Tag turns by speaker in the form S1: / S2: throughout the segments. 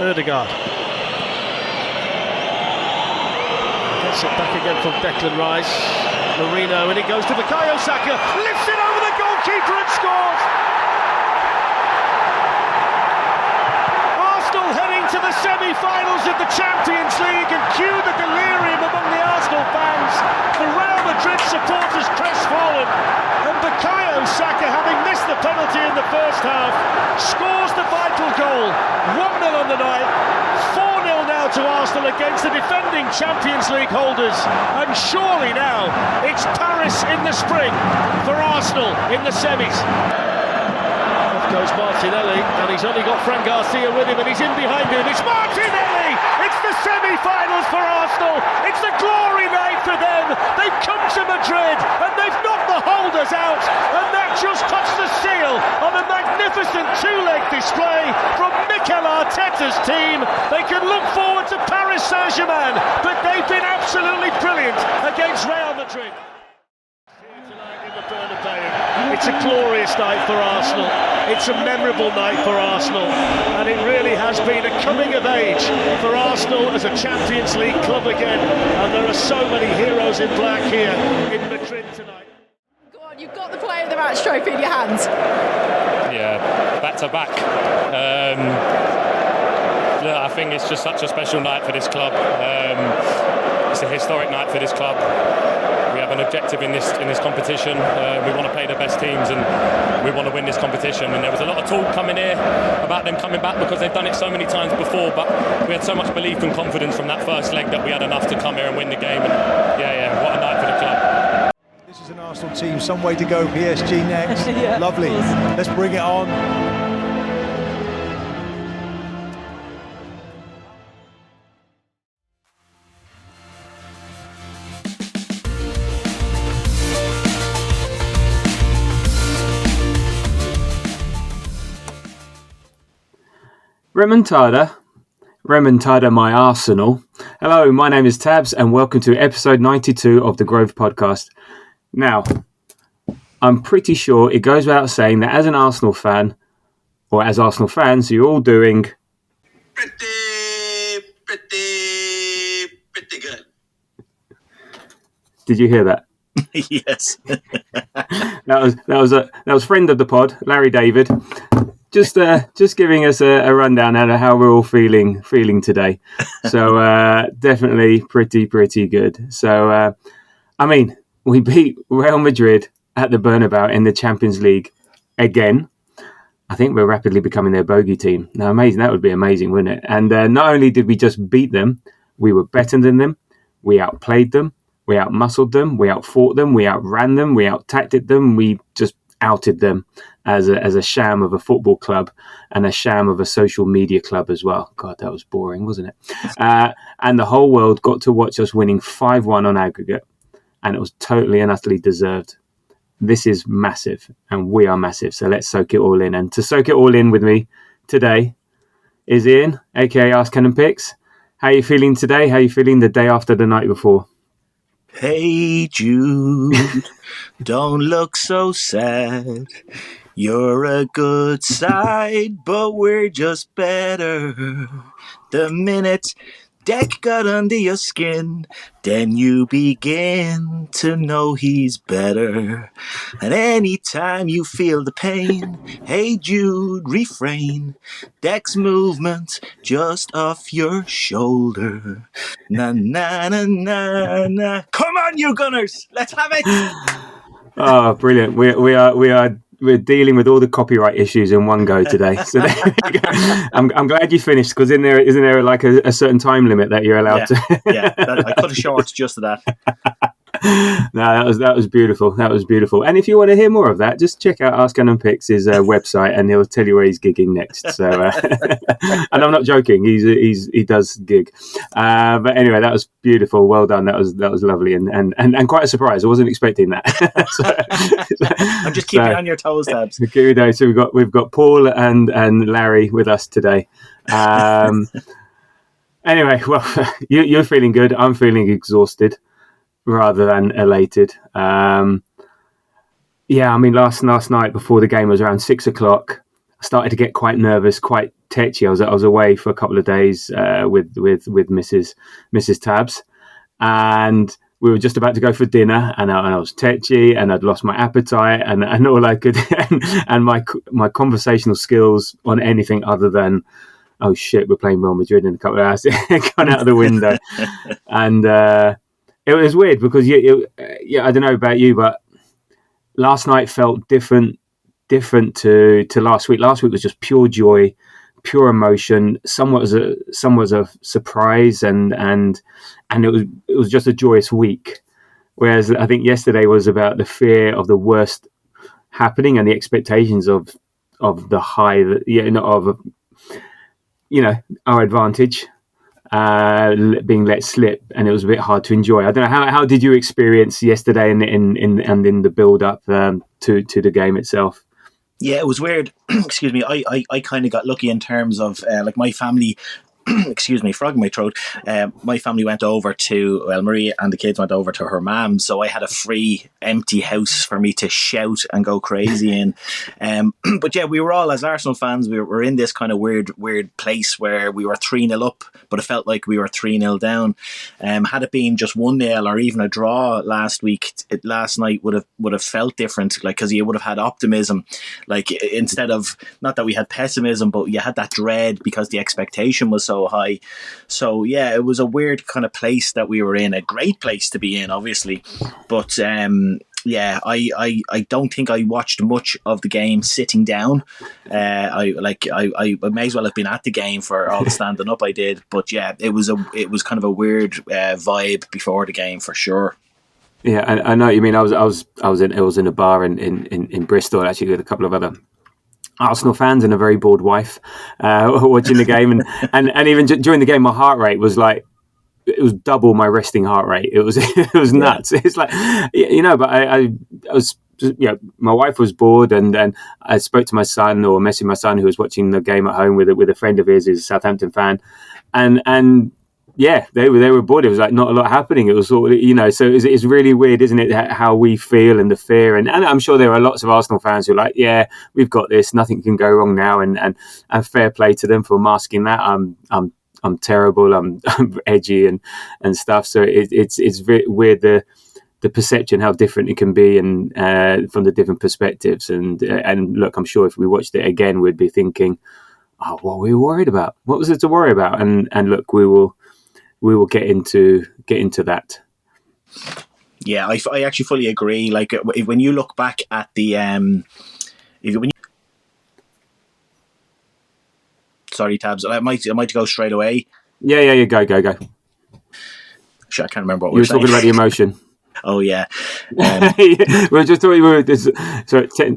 S1: Ødegaard. Gets it back again from Declan Rice. Marino, and it goes to Bukayo Saka. Lifts it over the goalkeeper and scores! Arsenal heading to the semi-finals of the Champions League, and cue the delirium among the Arsenal fans. The Real Madrid supporters crestfallen, and Bukayo Saka, having missed the penalty in the first half, scores the vital goal. 1-0 on the night, 4-0 now to Arsenal against the defending Champions League holders, and surely now it's Paris in the spring for Arsenal in the semis. Off goes Martinelli, and he's only got Fran Garcia with him, and he's in behind him. It's Martinelli! It's the semi-finals for Arsenal. It's the glory night for them. They've come to Madrid and they've knocked the holders out, and that just puts the seal on a magnificent two-leg display from Mikel Arteta's team. They can look forward to Paris Saint-Germain, but they've been absolutely brilliant against Real Madrid. Here tonight in the Bernabéu. It's a glorious night for Arsenal. It's a memorable night for Arsenal, and it really has been a coming of age for Arsenal as a Champions League club again, and there are so many heroes in black here in Madrid tonight.
S2: Go on, you've got the Player of the Match trophy in your hands.
S3: Yeah, back to back. I think it's just such a special night for this club. It's a historic night for this club. We have an objective in this competition. We want to play the best teams, and we want to win this competition. And there was a lot of talk coming here about them coming back because they've done it so many times before. But we had so much belief and confidence from that first leg that we had enough to come here and win the game. And what a night for the club.
S4: This is an Arsenal team. Some way to go. PSG next.
S2: Yeah,
S4: lovely. Let's bring it on.
S5: Remontada my Arsenal. Hello, my name is Tabs and welcome to episode 92 of the Grove Podcast. Now, I'm pretty sure it goes without saying that as an Arsenal fan, or as Arsenal fans, you're all doing
S6: pretty good.
S5: Did you hear that?
S6: Yes.
S5: that was friend of the pod, Larry David. Just giving us a rundown of how we're all feeling today. So definitely pretty good. So we beat Real Madrid at the Bernabéu in the Champions League again. I think we're rapidly becoming their bogey team. Now, amazing. That would be amazing, wouldn't it? And not only did we just beat them, we were better than them. We outplayed them. We outmuscled them. We outfought them. We outran them. We outtacted them. We just outed them as a sham of a football club and a sham of a social media club as well. God, that was boring, wasn't it? And the whole world got to watch us winning 5-1 on aggregate, and it was totally and utterly deserved. This is massive, and we are massive, so let's soak it all in. And to soak it all in with me today is Ian, aka Ask Cannon Picks. How are you feeling today? How are you feeling the day after the night before?
S6: Hey Jude, don't look so sad. You're a good side, but we're just better. The minute Deck got under your skin, then you begin to know he's better. And anytime you feel the pain, hey Jude, refrain. Deck's movement just off your shoulder. Na na na na na. Come on, you Gunners, let's have it.
S5: Oh, brilliant! We're dealing with all the copyright issues in one go today. So there you go. I'm glad you finished, because isn't there like a certain time limit that you're allowed to?
S6: Yeah, I cut a short just to that.
S5: No, that was beautiful. That was beautiful. And if you want to hear more of that, just check out Ask Cannon Picks' website, and he'll tell you where he's gigging next. So, and I'm not joking. He does gig. But anyway, that was beautiful. Well done. That was lovely, and quite a surprise. I wasn't expecting that.
S6: I'm just keeping you on your toes, Tabs.
S5: So we've got Paul and Larry with us today. Anyway, well, you're feeling good. I'm feeling exhausted rather than elated. Last night before the game was around 6 o'clock. started to get quite nervous, quite tetchy. I was away for a couple of days with Mrs. Tabs, and we were just about to go for dinner, and I was tetchy, and I'd lost my appetite, and all I could, and my conversational skills on anything other than, oh shit, we're playing Real Madrid in a couple of hours, gone out of the window, and it was weird because I don't know about you, but last night felt different to last week. Last week was just pure joy, pure emotion. Some was a surprise, and it was just a joyous week. Whereas I think yesterday was about the fear of the worst happening and the expectations of the high, our advantage being let slip, and it was a bit hard to enjoy. I don't know how did you experience yesterday and in the build up to the game itself?
S6: Yeah, it was weird. Excuse me. I kind of got lucky in terms of like my family. Excuse me, frog in my throat. My family went over to, Maria and the kids went over to her mum, so I had a free empty house for me to shout and go crazy in. But yeah, we were all, as Arsenal fans, we were in this kind of weird place where we were 3-0 up, but it felt like we were 3-0 down. Had it been just 1-0 or even a draw last night would have felt different, like, because you would have had optimism, like, instead of, not that we had pessimism, but you had that dread because the expectation was so high. So yeah, it was a weird kind of place that we were in. A great place to be in, obviously, but yeah, I don't think I watched much of the game sitting down. I may as well have been at the game for all the standing up I did. But yeah, it was kind of a weird vibe before the game for sure.
S5: Yeah, I know what you mean. I was in a bar in Bristol actually with a couple of other Arsenal fans and a very bored wife watching the game, and even during the game, my heart rate was like, it was double my resting heart rate. It was nuts. Yeah. It's like, but I was, my wife was bored, and I spoke to my son, or messaged my son, who was watching the game at home with a friend of his who's a Southampton fan, and yeah, they were bored. It was like not a lot happening. It was sort of, so it's really weird, isn't it, how we feel and the fear. And I'm sure there are lots of Arsenal fans who are like, yeah, we've got this. Nothing can go wrong now. And fair play to them for masking that. I'm terrible. I'm edgy and stuff. So it's very weird the perception, how different it can be, and from the different perspectives. And look, I'm sure if we watched it again, we'd be thinking, oh, what were we worried about? What was it to worry about? And look, we will get into that.
S6: Yeah, I actually fully agree. Like, when you look back at the sorry, Tabs, I might go straight away.
S5: Yeah, go.
S6: Sure, I can't remember what
S5: you were talking about the emotion.
S6: Oh yeah,
S5: we're just talking.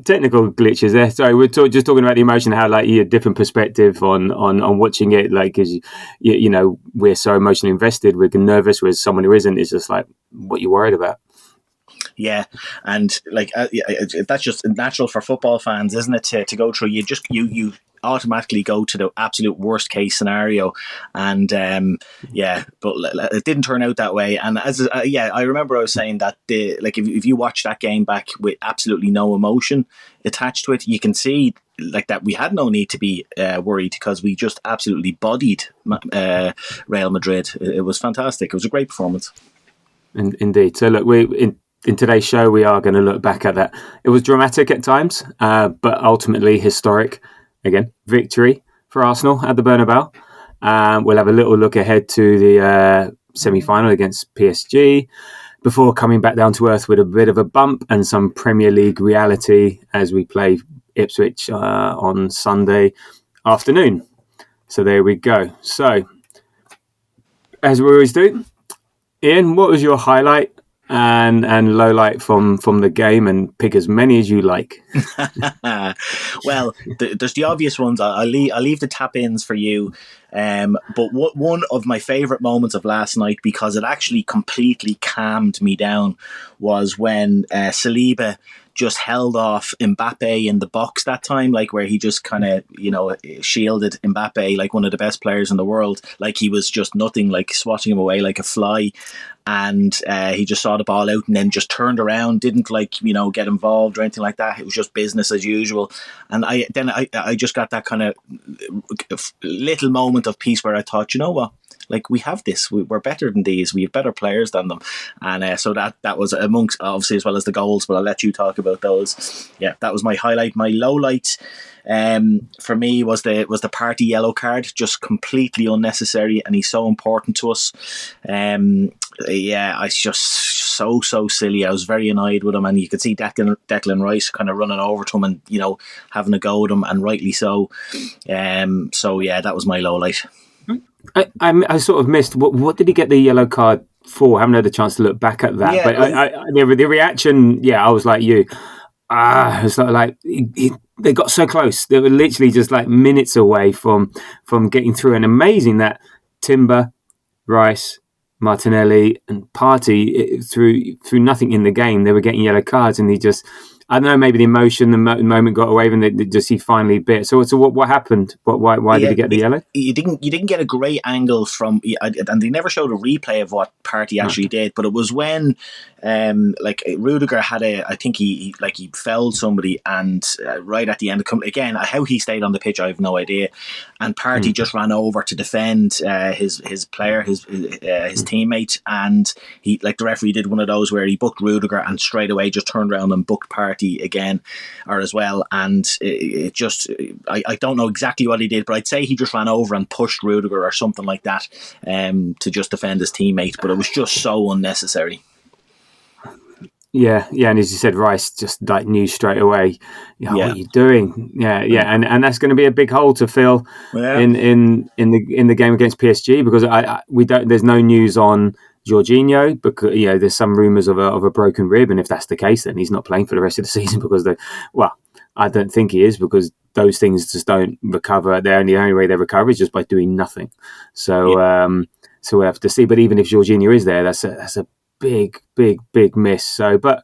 S5: Technical glitches there. Sorry, we're just talking about the emotion. How like you had different perspective on watching it. Like, because we're so emotionally invested, we're nervous. Whereas someone who isn't is just like, what you worried about?
S6: Yeah, and like that's just natural for football fans, isn't it? To go through, you automatically go to the absolute worst case scenario, and but it didn't turn out that way. And I remember I was saying that if you watch that game back with absolutely no emotion attached to it, you can see like that we had no need to be worried, because we just absolutely bodied Real Madrid. It was fantastic. It was a great performance.
S5: Indeed. So look, in today's show, we are going to look back at that. It was dramatic at times, but ultimately historic. Again, victory for Arsenal at the Bernabéu. We'll have a little look ahead to the semi-final against PSG before coming back down to earth with a bit of a bump and some Premier League reality as we play Ipswich on Sunday afternoon. So there we go. So, as we always do, Ian, what was your highlight and low light from the game, and pick as many as you like?
S6: Well, there's the obvious ones. I'll leave the tap-ins for you. But one of my favourite moments of last night, because it actually completely calmed me down, was when Saliba just held off Mbappe in the box that time, like where he just kind of, shielded Mbappe like one of the best players in the world, like he was just nothing, like swatting him away like a fly. And he just saw the ball out and then just turned around, didn't get involved or anything like that. It was just business as usual. And I just got that kind of little moment of peace where I thought, you know what? Like, we have this. We're better than these. We have better players than them. And so that was amongst, obviously, as well as the goals, but I'll let you talk about those. Yeah, that was my highlight. My low light for me was the Partey yellow card, just completely unnecessary, and he's so important to us. It's just so silly. I was very annoyed with him, and you could see Declan Rice kind of running over to him and having a go at him, and rightly so. That was my low light.
S5: I sort of missed what did he get the yellow card for? I haven't had a chance to look back at that, but the reaction, I was like you. It's like they got so close. They were literally just like minutes away from getting through. And amazing that Timber, Rice, Martinelli, and Partey through nothing in the game, they were getting yellow cards, and he just. I don't know, maybe the emotion, the moment got away, and he finally bit. So what happened? Why did he get the yellow?
S6: You didn't get a great angle from, and they never showed a replay of what Partey actually did. But it was when, Rudiger had I think he felled somebody, and right at the end, again, how he stayed on the pitch, I have no idea. And Partey just ran over to defend his player, his teammate, and he, like the referee did one of those where he booked Rudiger and straight away just turned around and booked Partey again or as well, and it just I don't know exactly what he did, but I'd say he just ran over and pushed Rudiger or something like that to just defend his teammate, but it was just so unnecessary.
S5: Yeah, and as you said, Rice just like knew straight away, what are you doing? And that's going to be a big hole to fill in the game against PSG, because there's no news on Jorginho, because there's some rumours of a broken rib, and if that's the case, then he's not playing for the rest of the season, because I don't think he is, because those things just don't recover. The only way they recover is just by doing nothing. So so we have to see. But even if Jorginho is there, that's a big miss. So, but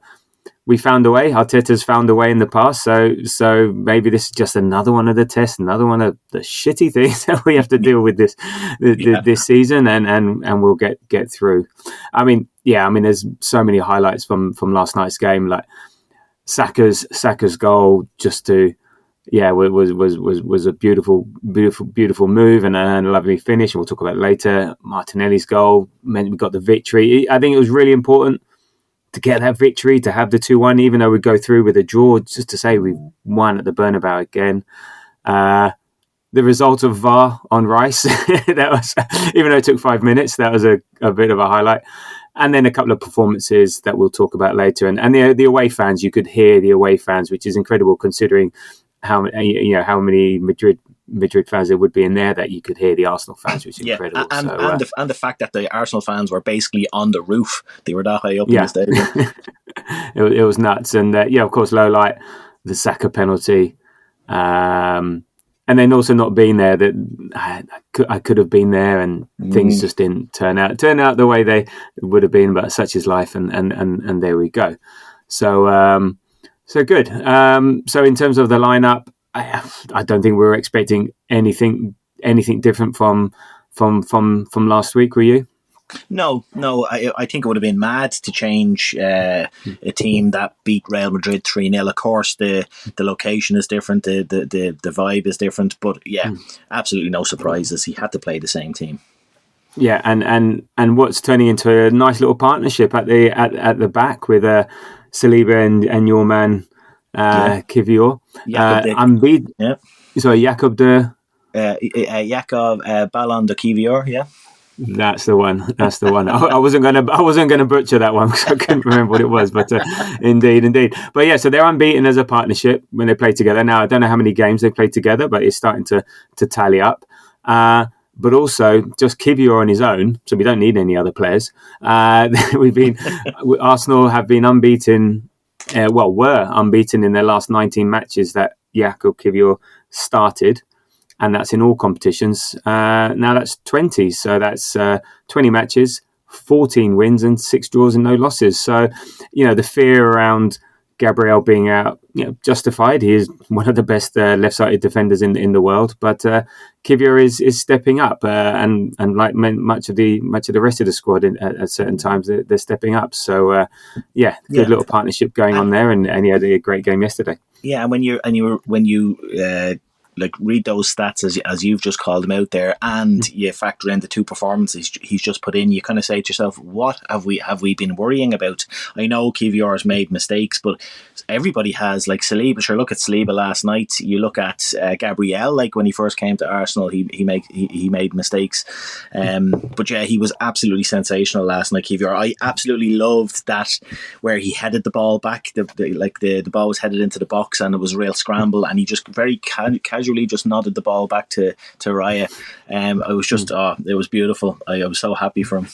S5: we found a way. Arteta's found a way in the past. So maybe this is just another one of the tests, another one of the shitty things that we have to deal with this season, and we'll get through. I mean, there's so many highlights from last night's game, like Saka's goal, just to was a beautiful move and a lovely finish. We'll talk about it later. Martinelli's goal meant we got the victory. I think it was really important to get that victory, to have the 2-1, even though we go through with a draw, just to say we won at the Bernabéu again. The result of VAR on Rice, that was, even though it took 5 minutes, that was a bit of a highlight. And then a couple of performances that we'll talk about later. And the away fans, you could hear the away fans, which is incredible considering how many Madrid fans there would be in there, that you could hear the Arsenal fans, which is incredible.
S6: And the fact that the Arsenal fans were basically on the roof. They were that high up in the stadium.
S5: It was nuts. And of course, low light, the Saka penalty. And then also not being there, that I could have been there, and things just didn't turn out the way they would have been, but such is life, and there we go. So good. So in terms of the lineup, I don't think we were expecting anything different from last week. Were you?
S6: No. I think it would have been mad to change a team that beat Real Madrid 3-0. Of course, the location is different, the vibe is different, but absolutely no surprises. He had to play the same team.
S5: Yeah, and what's turning into a nice little partnership at the back with Saliba and your man Kivior. Unbeaten. Yeah. Sorry, Jacob
S6: Ballon de Kivior. Yeah.
S5: That's the one. I wasn't gonna butcher that one because I couldn't remember what it was. But indeed. But yeah, so they're unbeaten as a partnership when they play together. Now I don't know how many games they played together, but it's starting to tally up. But also just Kivior on his own, so we don't need any other players. Arsenal have been unbeaten. Were unbeaten in their last 19 matches that Jacob Kivior started. And that's in all competitions. Now that's 20. So that's 20 matches, 14 wins and 6 draws and no losses. So, the fear around Gabriel being out, justified. He is one of the best left-sided defenders in the world. But Kivior is stepping up, and like much of the rest of the squad at certain times, they're stepping up. So good little partnership going on there, and he had a great game yesterday.
S6: Yeah, and when you like read those stats as you've just called them out there, and you factor in the two performances he's just put in, you kind of say to yourself, what have we been worrying about? I know Kivior has made mistakes, but everybody has. Like Saliba, sure, look at Saliba last night. You look at Gabriel, like when he first came to Arsenal, he made mistakes, but yeah, he was absolutely sensational last night, Kivior. I absolutely loved that where he headed the ball back, the ball was headed into the box and it was a real scramble, and he just very casually just nodded the ball back to Raya. I was just it was beautiful. I was so happy for him.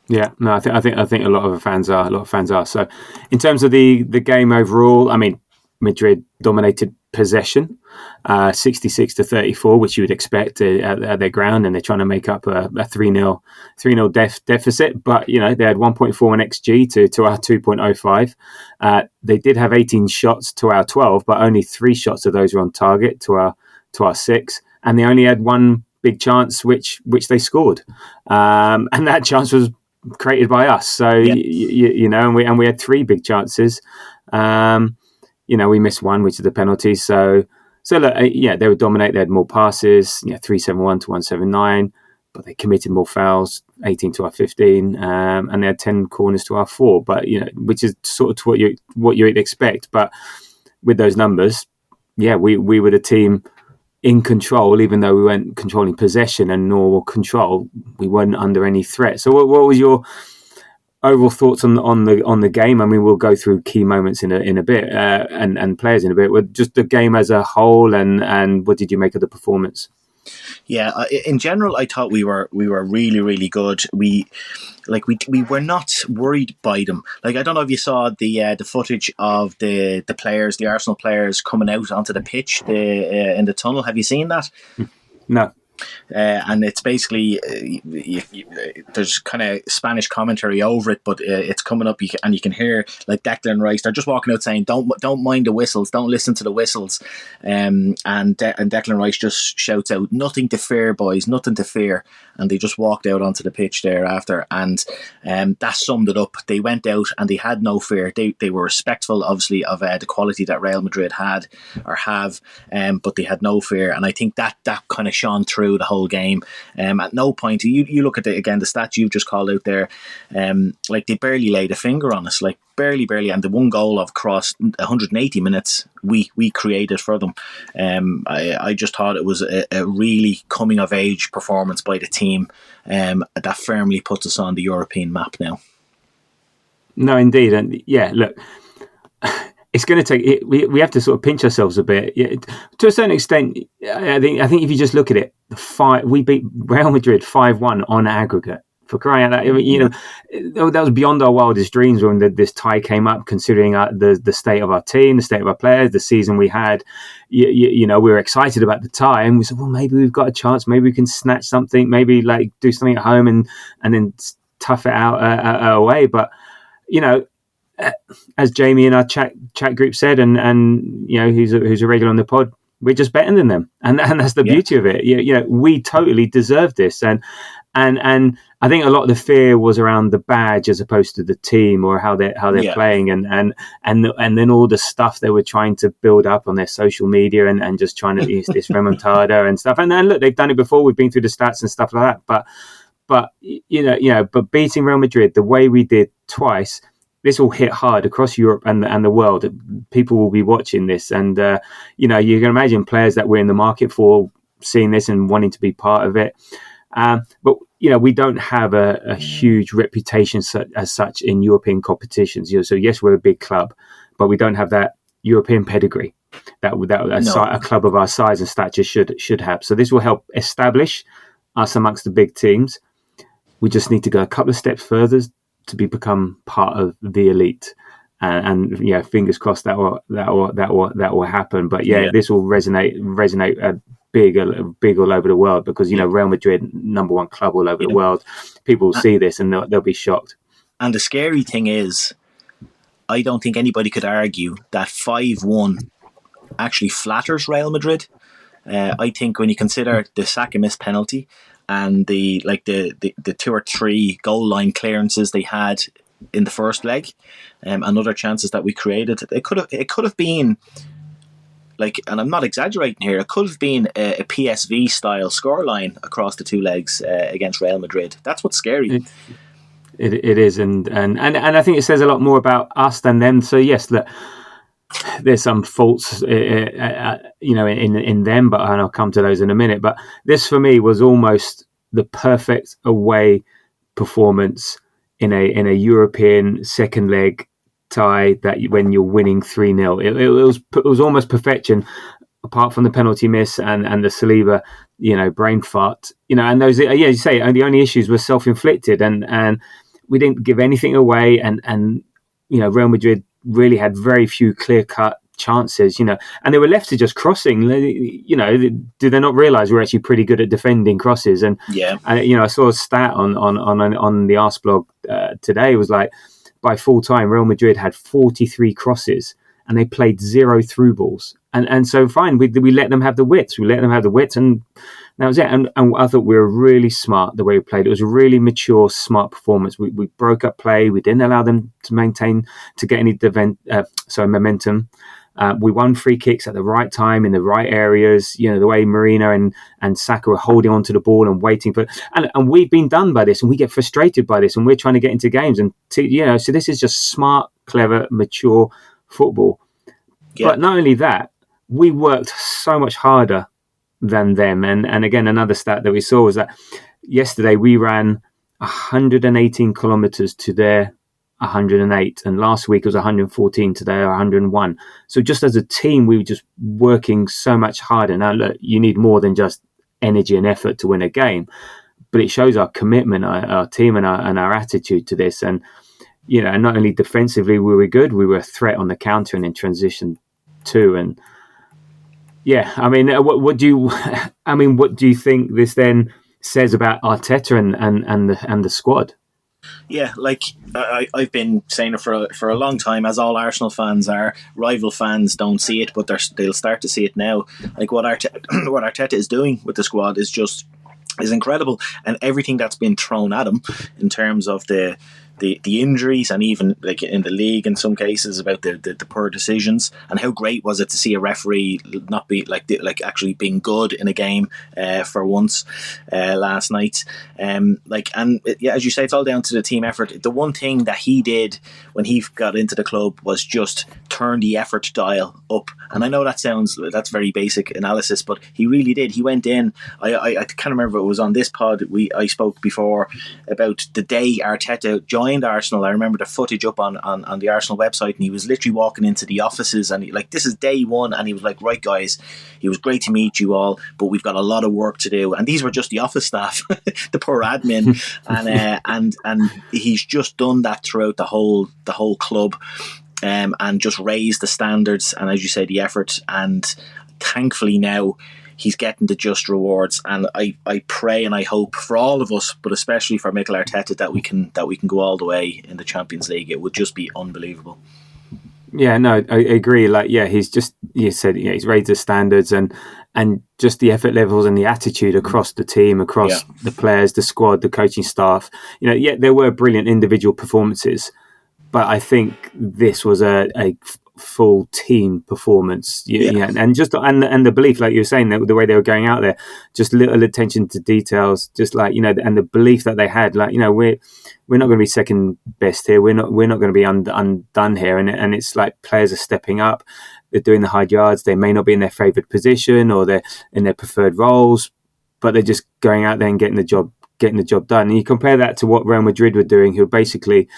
S5: Yeah, no, I think a lot of fans are. So, in terms of the game overall, I mean, Madrid dominated possession, 66-34, which you would expect at their ground, and they're trying to make up a 3-0 deficit. But they had 1.4 in XG to our 2.05. They did have 18 shots to our 12, but only 3 shots of those were on target to our 6, and they only had one big chance which they scored, and that chance was created by us. So and we had 3 big chances. We missed one, which is the penalty. So look, they would dominate. They had more passes, 371 to 179, but they committed more fouls, 18 to our 15, and they had 10 corners to our 4. But which is sort of what you'd expect. But with those numbers, we were the team in control, even though we weren't controlling possession and nor control. We weren't under any threat. So what was your overall thoughts on the game? I mean, we'll go through key moments in a bit and players in a bit. But just the game as a whole, and what did you make of the performance?
S6: Yeah, in general, I thought we were really, really good. We were not worried by them. Like, I don't know if you saw the footage of the players, the Arsenal players coming out onto the pitch in the tunnel. Have you seen that?
S5: No.
S6: And it's basically there's kind of Spanish commentary over it, but it's coming up, and you can hear like Declan Rice. They're just walking out saying, "Don't mind the whistles, don't listen to the whistles," and Declan Rice just shouts out, "Nothing to fear, boys, nothing to fear." And they just walked out onto the pitch thereafter, and that summed it up. They went out and they had no fear. They were respectful, obviously, of the quality that Real Madrid had or have, but they had no fear. And I think that kind of shone through the whole game. At no point, you look at the stats you've just called out there, like they barely laid a finger on us, like barely, and the one goal of across 180 minutes we created for them. I just thought it was a really coming of age performance by the team, that firmly puts us on the European map now. No,
S5: indeed, and look, it's going to take. We have to sort of pinch ourselves a bit. To a certain extent, I think if you just look at it, we beat Real Madrid 5-1 on aggregate. For crying out loud, that was beyond our wildest dreams when this tie came up. Considering the state of our team, the state of our players, the season we had, we were excited about the tie, and we said, well, maybe we've got a chance. Maybe we can snatch something. Maybe like do something at home and then tough it out away. But as Jamie in our chat group said, and who's a regular on the pod, we're just better than them, and that's the beauty of it. We totally deserve this, and I think a lot of the fear was around the badge as opposed to the team or how they're playing, and then all the stuff they were trying to build up on their social media and just trying to use this remontada and stuff. And then look, they've done it before. We've been through the stats and stuff like that, but beating Real Madrid the way we did twice. This will hit hard across Europe and the world. People will be watching this, and you can imagine players that we're in the market for seeing this and wanting to be part of it. But we don't have a huge reputation as such in European competitions. So yes, we're a big club, but we don't have that European pedigree that a club of our size and stature should have. So this will help establish us amongst the big teams. We just need to go a couple of steps further to become part of the elite, and fingers crossed that will happen. But this will resonate big all over the world, because Real Madrid, number one club all over the world. People will see this and they'll be shocked.
S6: And the scary thing is, I don't think anybody could argue that 5-1 actually flatters Real Madrid. I think when you consider the Saka missed penalty and the 2 or 3 goal line clearances they had in the first leg, and other chances that we created, it could have been like, and I'm not exaggerating here, it could have been a PSV style scoreline across the 2 legs against Real Madrid. That's what's scary.
S5: It is, and I think it says a lot more about us than them. So yes, look, there's some faults, in them, but and I'll come to those in a minute. But this for me was almost the perfect away performance in a European second leg tie, that when you're winning 3-0, it was almost perfection, apart from the penalty miss and the Saliba, brain fart, and those, you say, and the only issues were self-inflicted, and we didn't give anything away, and Real Madrid really had very few clear-cut chances, and they were left to just crossing. Do they not realise we're actually pretty good at defending crosses? And I saw a stat on the Arse blog today. It was like, by full time, Real Madrid had 43 crosses and they played 0 through balls. And so fine, we let them have the width. And that was it. And I thought we were really smart the way we played. It was a really mature, smart performance. We broke up play. We didn't allow them to get any momentum. We won free kicks at the right time in the right areas. The way Marina and Saka were holding onto the ball and waiting for, and we've been done by this, and we get frustrated by this, and we're trying to get into games, and so this is just smart, clever, mature football. Yeah. But not only that, we worked so much harder than them. And again, another stat that we saw was that yesterday we ran 118 kilometers to their 108, and last week it was 114 to their 101. So just as a team, we were just working so much harder. Now, look, you need more than just energy and effort to win a game, but it shows our commitment, our team, and our attitude to this. And and not only defensively we were good, we were a threat on the counter and in transition too. And what do you think this then says about Arteta and the squad?
S6: Yeah, like I've been saying it for a long time, as all Arsenal fans are. Rival fans don't see it, but they'll start to see it now. Like what Arteta is doing with the squad is incredible, and everything that's been thrown at him in terms of the injuries, and even like in the league in some cases about the poor decisions, and how great was it to see a referee not be like actually being good in a game for once last night. As you say, it's all down to the team effort. The one thing that he did when he got into the club was just turn the effort dial up, and I know that's very basic analysis, but he really did. He went in. I can't remember if it was on this pod I spoke before about the day Arteta joined Arsenal. I remember the footage up on the Arsenal website, and he was literally walking into the offices, and this is day one, and he was like, right guys, it was great to meet you all, but we've got a lot of work to do. And these were just the office staff, the poor admin, and he's just done that throughout the whole club, and just raised the standards, and as you say, the effort, and thankfully now he's getting the just rewards. And I pray and I hope for all of us, but especially for Mikel Arteta, that we can go all the way in the Champions League. It would just be unbelievable.
S5: Yeah, no, I agree. He's raised the standards, and just the effort levels and the attitude across the team, across the players, the squad, the coaching staff. There were brilliant individual performances, but I think this was a full team performance, and just and the belief, like you were saying, the way they were going out there, just little attention to details, just and the belief that they had, we're not going to be second best here, we're not going to be undone here, and it's like players are stepping up, they're doing the hard yards, they may not be in their favoured position or they're in their preferred roles, but they're just going out there and getting the job done. And you compare that to what Real Madrid were doing, who basically,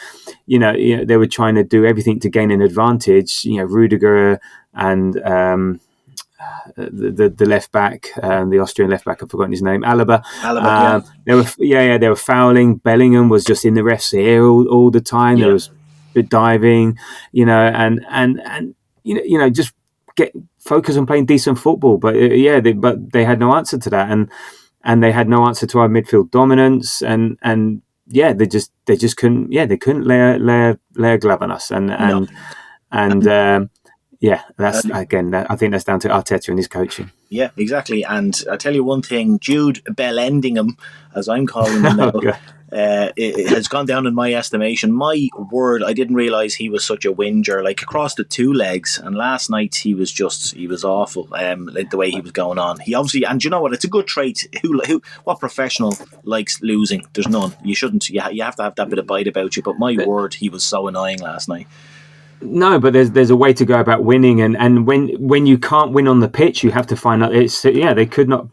S5: they were trying to do everything to gain an advantage. Rudiger and the left back, the Austrian left back, I've forgotten his name, Alaba. They were fouling. Bellingham was just in the ref's ear all the time. There was diving, and just get focus on playing decent football. But they had no answer to that, and they had no answer to our midfield dominance, and they just couldn't. Yeah, they couldn't lay a glove on us, that's again. I think that's down to Arteta and his coaching.
S6: Yeah, exactly. And I tell you one thing, Jude Belendingham, as I'm calling him now, it has gone down in my estimation. My word, I didn't realise he was such a whinger, like across the two legs. And last night he was awful. Like the way he was going on. He obviously, and you know what? It's a good trait. What professional likes losing? There's none. You shouldn't. You have to have that bit of bite about you. But my word, he was so annoying last night.
S5: No, but there's a way to go about winning, and when you can't win on the pitch, you have to find out. They could not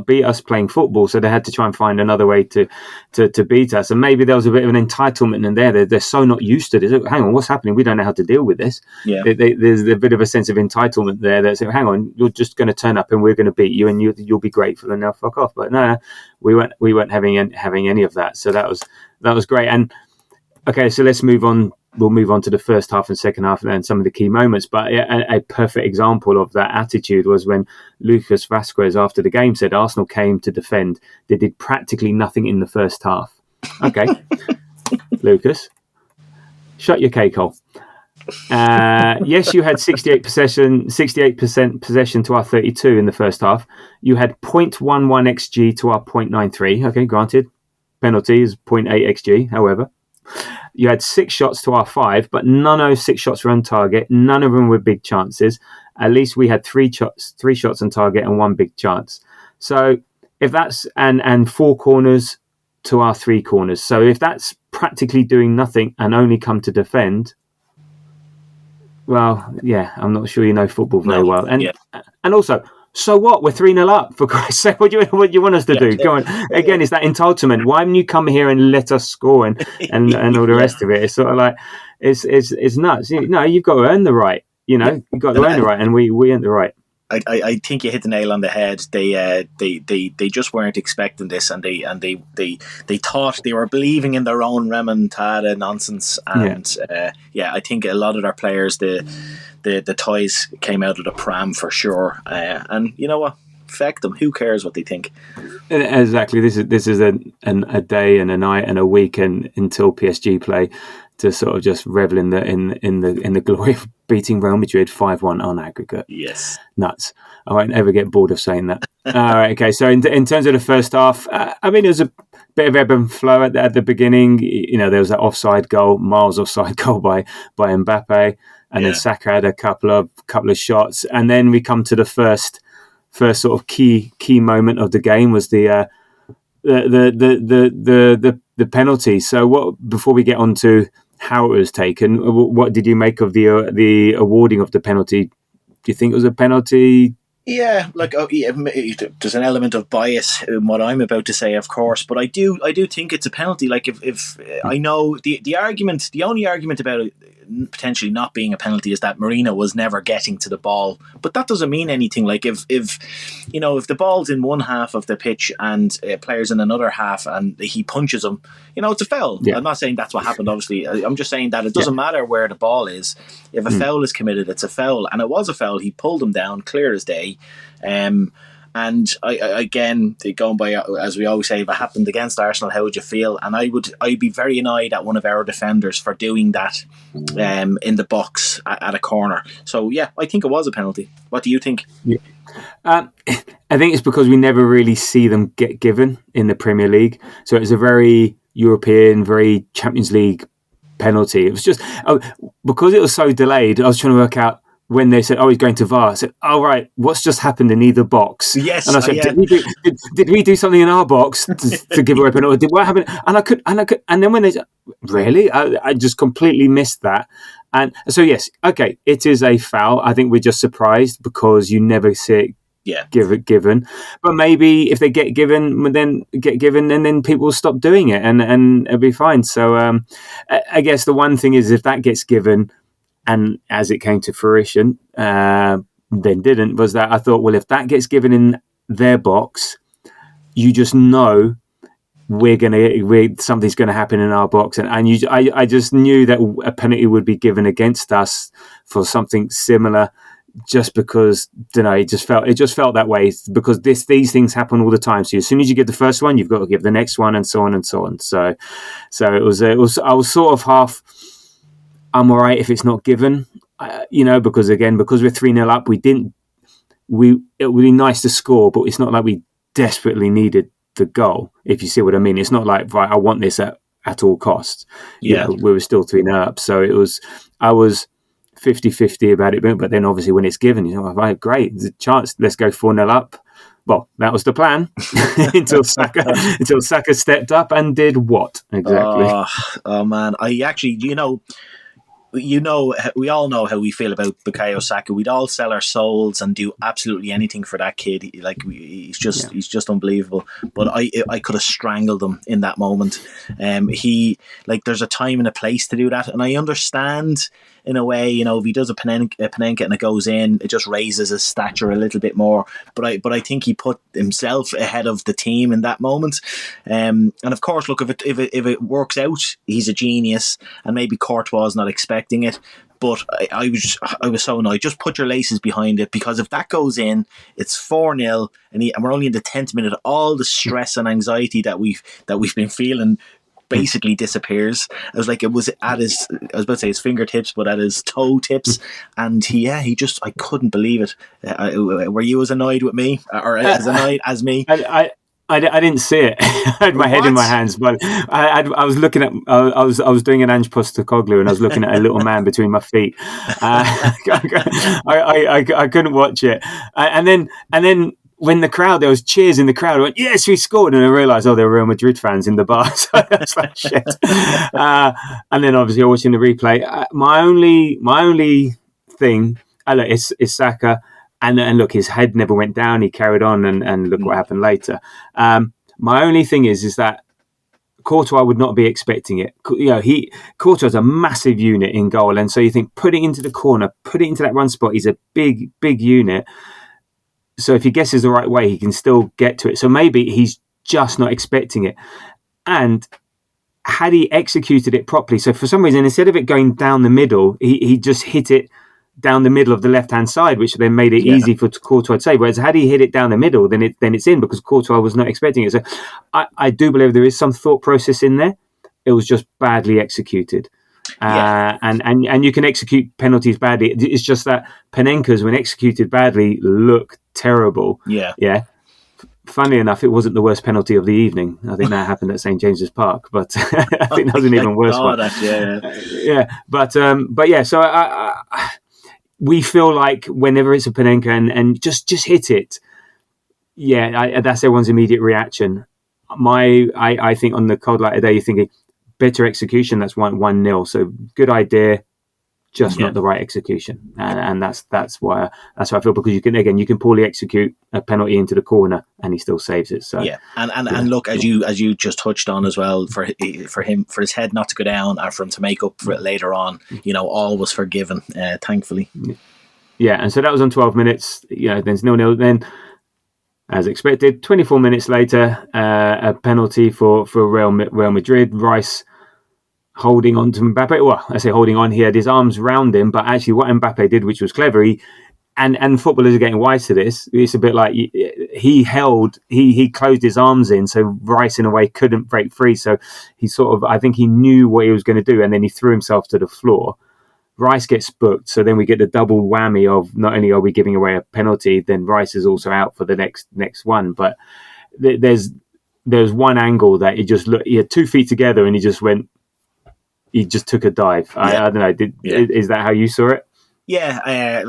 S5: beat us playing football, so they had to try and find another way to beat us. And maybe there was a bit of an entitlement in there. They're so not used to this. Hang on, what's happening? We don't know how to deal with this.
S6: Yeah,
S5: there's a bit of a sense of entitlement there. That hang on, you're just going to turn up and we're going to beat you, and you'll be grateful, and now fuck off. But no, we weren't having any of that. So that was great. And okay, so let's move on. We'll move on to the first half and second half and some of the key moments. But a perfect example of that attitude was when Lucas Vazquez, after the game, said Arsenal came to defend. They did practically nothing in the first half. Okay, Lucas, shut your cake hole. Yes, you had 68% possession to our 32 in the first half. You had 0.11 xg to our 0.93. Okay, granted, penalty is 0.8 xg. However, you had 6 shots to our 5, but none of those 6 shots were on target. None of them were big chances. At least we had 3 shots on target and 1 big chance. So if that's and 4 corners to our 3 corners. So if that's practically doing nothing and only come to defend, well, yeah, I'm not sure you know football very well. And also, so what? We're 3-0 up, for Christ's sake. What do you want us to do? Go on. Again, it's that entitlement. Why haven't you come here and let us score and all the rest of it? It's sort of like, it's nuts. No, you've got to earn the right. You've got to earn the right, and we earned the right.
S6: I think you hit the nail on the head. They just weren't expecting this, and they thought they were believing in their own remontada nonsense. And I think a lot of their players, the toys came out of the pram for sure. And you know what? Feck them. Who cares what they think?
S5: Exactly. This is a day and a night and a week until PSG play, to sort of just revel in the glory of beating Real Madrid 5-1 on aggregate.
S6: Yes,
S5: nuts. I won't ever get bored of saying that. All right, okay. So in terms of the first half, I mean, there was a bit of ebb and flow at the beginning. There was that offside goal, Miles offside goal by Mbappe, and then Saka had a couple of shots, and then we come to the first sort of key moment of the game was the penalty. So before we get on to how it was taken, what did you make of the awarding of the penalty? Do you think it was a penalty?
S6: Yeah, there's an element of bias in what I'm about to say, of course, but I do think it's a penalty. Like if I know the only argument about it potentially not being a penalty is that Marino was never getting to the ball, but that doesn't mean anything. Like if the ball's in one half of the pitch and players in another half and he punches him, it's a foul. Yeah. I'm not saying that's what happened, obviously. I'm just saying that it doesn't matter where the ball is. If a foul is committed, it's a foul, and it was a foul. He pulled him down, clear as day. And again, going by, as we always say, if it happened against Arsenal, how would you feel? And I'd be very annoyed at one of our defenders for doing that in the box at a corner. So yeah, I think it was a penalty. What do you think?
S5: Yeah. I think it's because we never really see them get given in the Premier League. So it's a very European, very Champions League penalty. It was just because it was so delayed. I was trying to work out when they said, he's going to VAR. I said, right, what's just happened in either box?
S6: Yes.
S5: And I said, did we do something in our box to give away a penalty? What happened? And then when they said, really? I just completely missed that. And so, yes, okay, it is a foul. I think we're just surprised because you never see it given. But maybe if they get given, and then people will stop doing it and it'll be fine. So I guess the one thing is if that gets given, and as it came to fruition, then didn't, was that I thought, well, if that gets given in their box, you just know something's going to happen in our box. And I just knew that a penalty would be given against us for something similar just because, it just felt that way, because these things happen all the time. So as soon as you give the first one, you've got to give the next one, and so on and so on. So it was I was sort of half, I'm all right if it's not given, because we're 3-0 up, it would be nice to score, but it's not like we desperately needed the goal, if you see what I mean. It's not like, right, I want this at all costs.
S6: Yeah.
S5: We were still 3-0 up. So I was 50-50 about it, but then obviously when it's given, right, great, there's a chance, let's go 4-0 up. Well, that was the plan until Saka stepped up and did what exactly?
S6: Oh man, I actually, we all know how we feel about Bukayo Saka. We'd all sell our souls and do absolutely anything for that kid. He's just unbelievable. But I could have strangled him in that moment. There's a time and a place to do that, and I understand in a way. If he does a Panenka and it goes in, it just raises his stature a little bit more. But I think he put himself ahead of the team in that moment. And of course, look, if it works out, he's a genius, and maybe Courtois is not expecting it. But I was so annoyed. Just put your laces behind it, because if that goes in, it's 4-0, and we're only in the 10th minute. All the stress and anxiety that we've been feeling basically disappears. I was like, it was at his, I was about to say his fingertips, but at his toe tips, and I couldn't believe it. Were you as annoyed with me, or as annoyed as me?
S5: I didn't see it. I had my head in my hands, but I was looking at. I was doing an Ange Postecoglou, and I was looking at a little man between my feet. I couldn't watch it, and then when there was cheers in the crowd, I went, yes, we scored, and I realised, they were Real Madrid fans in the bar. So I was like, shit. And then obviously watching the replay, my only thing, is Saka. And look, his head never went down. He carried on, and look what happened later. My only thing is that Courtois would not be expecting it. Courtois is a massive unit in goal, and so you think, put it into the corner, put it into that run spot. He's a big unit. So if he guesses the right way, he can still get to it. So maybe he's just not expecting it. And had he executed it properly, so for some reason, instead of it going down the middle, he just hit it down the middle of the left-hand side, which then made it easy for Courtois to save. Whereas had he hit it down the middle, then it's in, because Courtois was not expecting it. So I do believe there is some thought process in there. It was just badly executed. And you can execute penalties badly. It's just that Panenkas, when executed badly, look terrible. Yeah. Funnily enough, it wasn't the worst penalty of the evening. I think that happened at St James's Park, but I think that was an even worse one. But yeah. So we feel like whenever it's a Panenka and just hit it, that's everyone's immediate reaction. I think on the cold light of day, you're thinking better execution. That's 1-0. So good idea, just not the right execution, and that's why I feel, because you can poorly execute a penalty into the corner and he still saves it. So
S6: and look, as you just touched on as well, for his head not to go down, or for him to make up for it later on, all was forgiven, thankfully.
S5: Yeah, and so that was on 12 minutes. There's 0-0. Then, as expected, 24 minutes later, a penalty for Real Madrid. Rice holding on to Mbappe. Well, I say holding on. He had his arms round him, but actually what Mbappe did, which was clever, and footballers are getting wise to this, it's a bit like he closed his arms in, so Rice in a way couldn't break free. So he I think he knew what he was going to do, and then he threw himself to the floor. Rice gets booked, so then we get the double whammy of not only are we giving away a penalty, then Rice is also out for the next one. But there's one angle that he had 2 feet together, and he just took a dive. I don't know. Is that how you saw it?
S6: Yeah,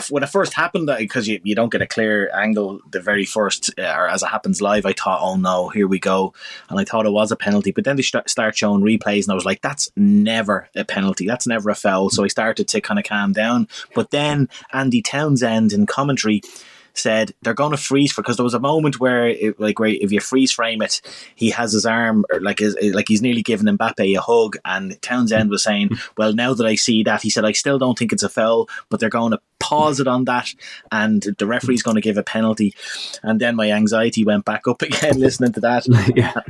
S6: when it first happened, because you don't get a clear angle the very first, or as it happens live, I thought, oh no, here we go, and I thought it was a penalty. But then they start showing replays, and I was like, that's never a penalty, that's never a foul. So I started to kind of calm down. But then Andy Townsend in commentary said they're going to freeze, because there was a moment where if you freeze frame it, he has his arm like he's nearly giving Mbappe a hug, and Townsend was saying, well, now that I see that, he said, I still don't think it's a foul, but they're going to pause it on that, and the referee's going to give a penalty. And then my anxiety went back up again listening to that.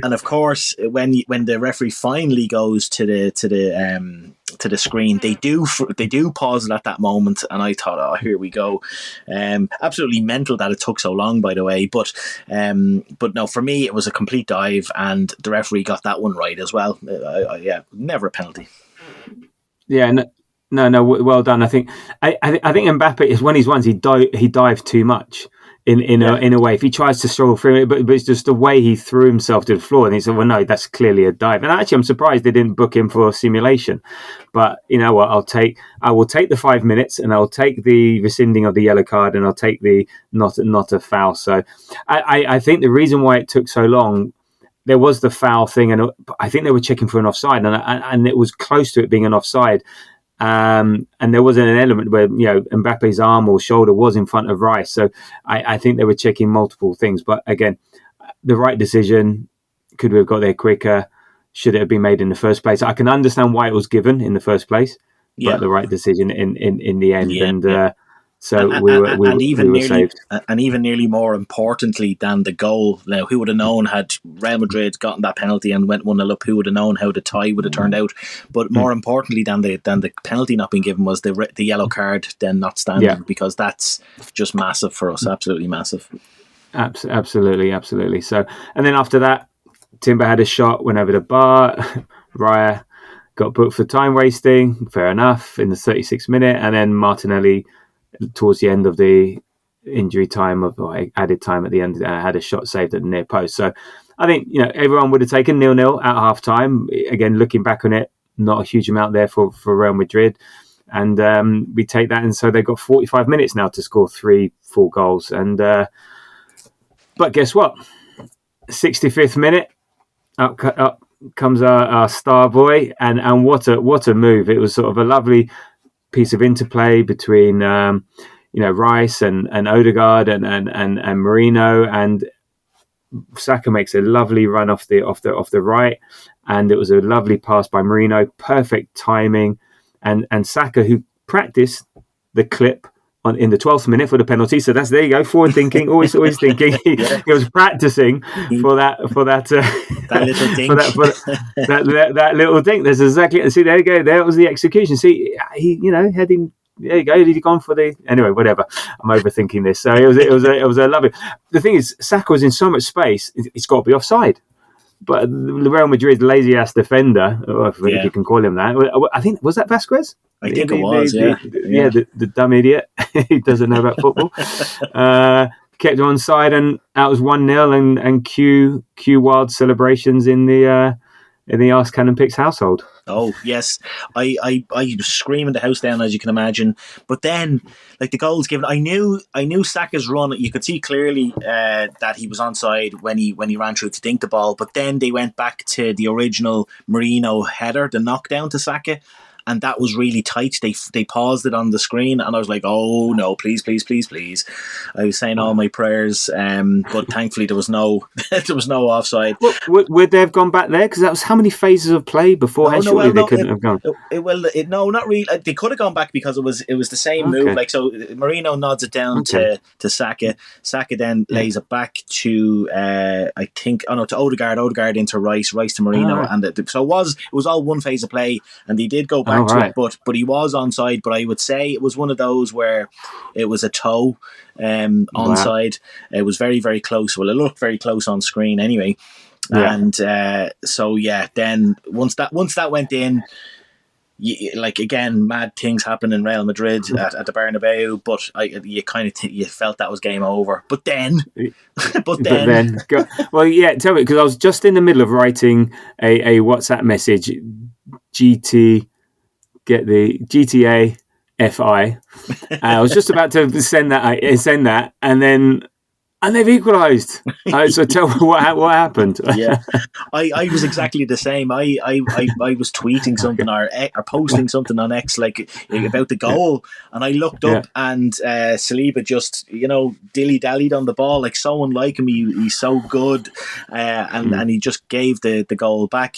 S6: And of course, when the referee finally goes to the to the screen. They do pause it at that moment, and I thought, oh, here we go. Absolutely mental that it took so long, by the way. But no, for me, it was a complete dive, and the referee got that one right as well. Yeah, never a penalty.
S5: Yeah, no, well done. I think Mbappe is one of these ones he dives too much. In a way, if he tries to stroll through it, but it's just the way he threw himself to the floor, and he said, "Well, no, that's clearly a dive." And actually, I'm surprised they didn't book him for a simulation. But you know what? I will take the 5 minutes, and I'll take the rescinding of the yellow card, and I'll take the not a foul. So, I think the reason why it took so long, there was the foul thing, and I think they were checking for an offside, and it was close to it being an offside. And there wasn't an element where Mbappe's arm or shoulder was in front of Rice, so I think they were checking multiple things. But again, the right decision. Could we have got there quicker? Should it have been made in the first place? I can understand why it was given in the first place, but the right decision in the end. So we were saved.
S6: And even nearly more importantly than the goal. Now, who would have known had Real Madrid gotten that penalty and went 1-0 up? Who would have known how the tie would have turned out? But more importantly than the penalty not being given was the yellow card then not standing, because that's just massive for us. Absolutely massive.
S5: Absolutely. So, and then after that, Timber had a shot, went over the bar. Raya got booked for time wasting. Fair enough in the 36th minute, and then Martinelli, towards the end of the injury time added time at the end, had a shot saved at the near post. So I think everyone would have taken 0-0 at half time. Again, looking back on it, not a huge amount there for Real Madrid, and we take that, and so they've got 45 minutes now to score 3 full goals. And but guess what? 65th minute, up comes our star boy, and what a move! It was sort of a lovely piece of interplay between Rice and Odegaard and Merino, and Saka makes a lovely run off the right, and it was a lovely pass by Merino, perfect timing, and Saka, who practiced the clip in the 12th minute for the penalty. So there you go, forward thinking, always thinking. He was practicing for that little dink. that little dink. There's exactly. See, there you go. There was the execution. See, he heading. There you go. Did he gone for the anyway? Whatever. I'm overthinking this. So it was a lovely. The thing is, Saka was in so much space. It's got to be offside. But Real Madrid lazy ass defender, if you can call him that. I think was that Vasquez.
S6: I think it was,
S5: the dumb idiot. He doesn't know about football. Kept on side, and that was 1-0, and cue wild celebrations in the Arse Cannon Picks household.
S6: Oh yes, I was screaming the house down, as you can imagine. But then, like the goals given, I knew Saka's run. You could see clearly that he was onside when he ran through to dink the ball. But then they went back to the original Merino header, the knockdown to Saka. And that was really tight. They paused it on the screen, and I was like, "Oh no, please!" I was saying all my prayers, but thankfully there was no offside.
S5: Would they have gone back there? Because that was how many phases of play beforehand? They couldn't have gone.
S6: No, not really. They could have gone back because it was the same move. Like so, Marino nods it down to Saka. Saka then lays it back to to Odegaard. Odegaard into Rice to Marino, so it was all one phase of play, and they did go back to it, but he was onside. But I would say it was one of those where it was a toe onside. It was very, very close. Well, it looked very close on screen anyway. And then once that went in, again, mad things happen in Real Madrid at the Bernabéu, but you felt that was game over. But then,
S5: well, yeah, tell me, because I was just in the middle of writing a WhatsApp message, GTA FI. I was just about to send that, and they've equalised. So tell me what happened.
S6: Yeah, I was exactly the same. I was tweeting something or posting something on X about the goal, and I looked up and Saliba just dilly dallied on the ball like so unlike him. He's so good, and he just gave the goal back.